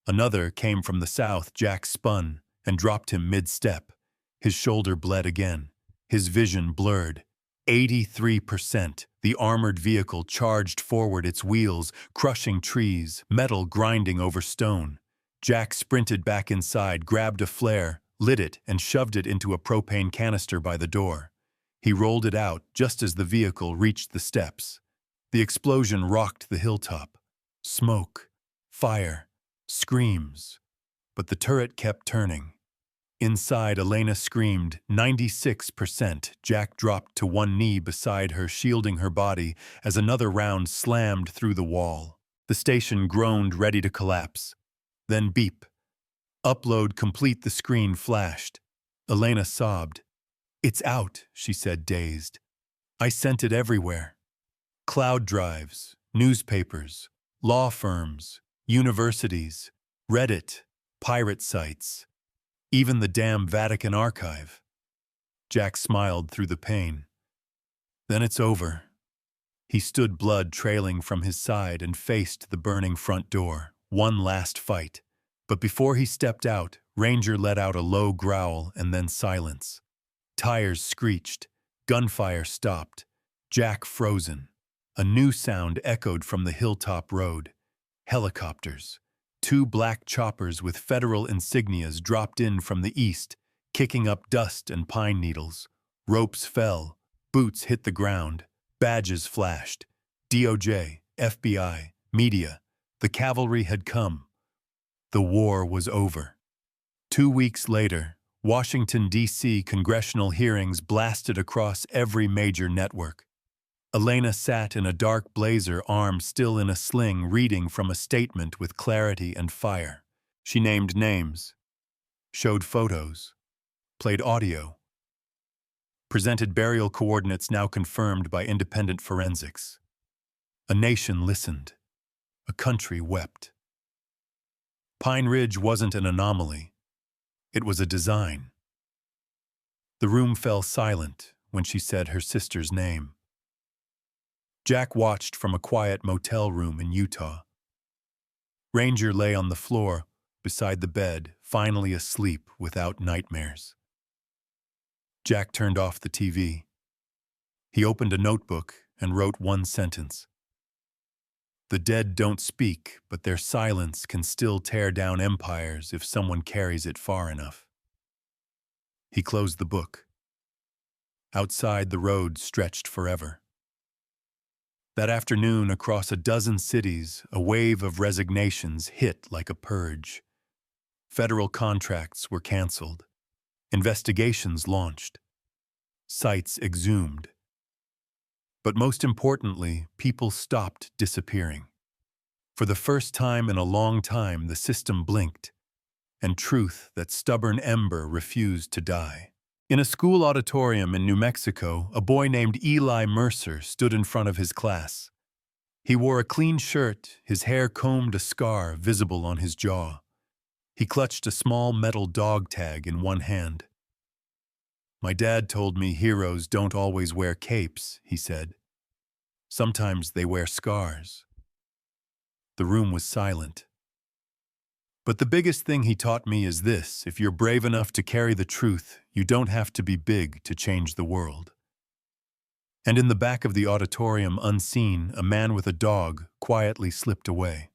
Another came from the south. Jack spun and dropped him mid-step. His shoulder bled again. His vision blurred. 83%. The armored vehicle charged forward, its wheels crushing trees, metal grinding over stone. Jack sprinted back inside, grabbed a flare, lit it, and shoved it into a propane canister by the door. He rolled it out just as the vehicle reached the steps. The explosion rocked the hilltop. Smoke, fire, screams. But the turret kept turning. Inside, Elena screamed. 96%. Jack dropped to one knee beside her, shielding her body as another round slammed through the wall. The station groaned, ready to collapse. Then beep. Upload complete, the screen flashed. Elena sobbed. "It's out," she said, dazed. "I sent it everywhere. Cloud drives, newspapers, law firms, universities, Reddit, pirate sites, even the damn Vatican archive." Jack smiled through the pain. "Then it's over." He stood, blood trailing from his side, and faced the burning front door. One last fight. But before he stepped out, Ranger let out a low growl and then silence. Tires screeched. Gunfire stopped. Jack frozen. A new sound echoed from the hilltop road. Helicopters. 2 black choppers with federal insignias dropped in from the east, kicking up dust and pine needles. Ropes fell. Boots hit the ground. Badges flashed. DOJ, FBI, media. The cavalry had come. The war was over. 2 weeks later, Washington, D.C. congressional hearings blasted across every major network. Elena sat in a dark blazer, arm still in a sling, reading from a statement with clarity and fire. She named names, showed photos, played audio, presented burial coordinates now confirmed by independent forensics. A nation listened. A country wept. Pine Ridge wasn't an anomaly. It was a design. The room fell silent when she said her sister's name. Jack watched from a quiet motel room in Utah. Ranger lay on the floor beside the bed, finally asleep without nightmares. Jack turned off the TV. He opened a notebook and wrote one sentence. "The dead don't speak, but their silence can still tear down empires if someone carries it far enough." He closed the book. Outside, the road stretched forever. That afternoon, across a dozen cities, a wave of resignations hit like a purge. Federal contracts were canceled. Investigations launched. Sites exhumed. But most importantly, people stopped disappearing. For the first time in a long time, the system blinked, and truth, that stubborn ember, refused to die. In a school auditorium in New Mexico, a boy named Eli Mercer stood in front of his class. He wore a clean shirt, his hair combed, a scar visible on his jaw. He clutched a small metal dog tag in one hand. "My dad told me heroes don't always wear capes," he said. "Sometimes they wear scars." The room was silent. "But the biggest thing he taught me is this: if you're brave enough to carry the truth, you don't have to be big to change the world." And in the back of the auditorium, unseen, a man with a dog quietly slipped away.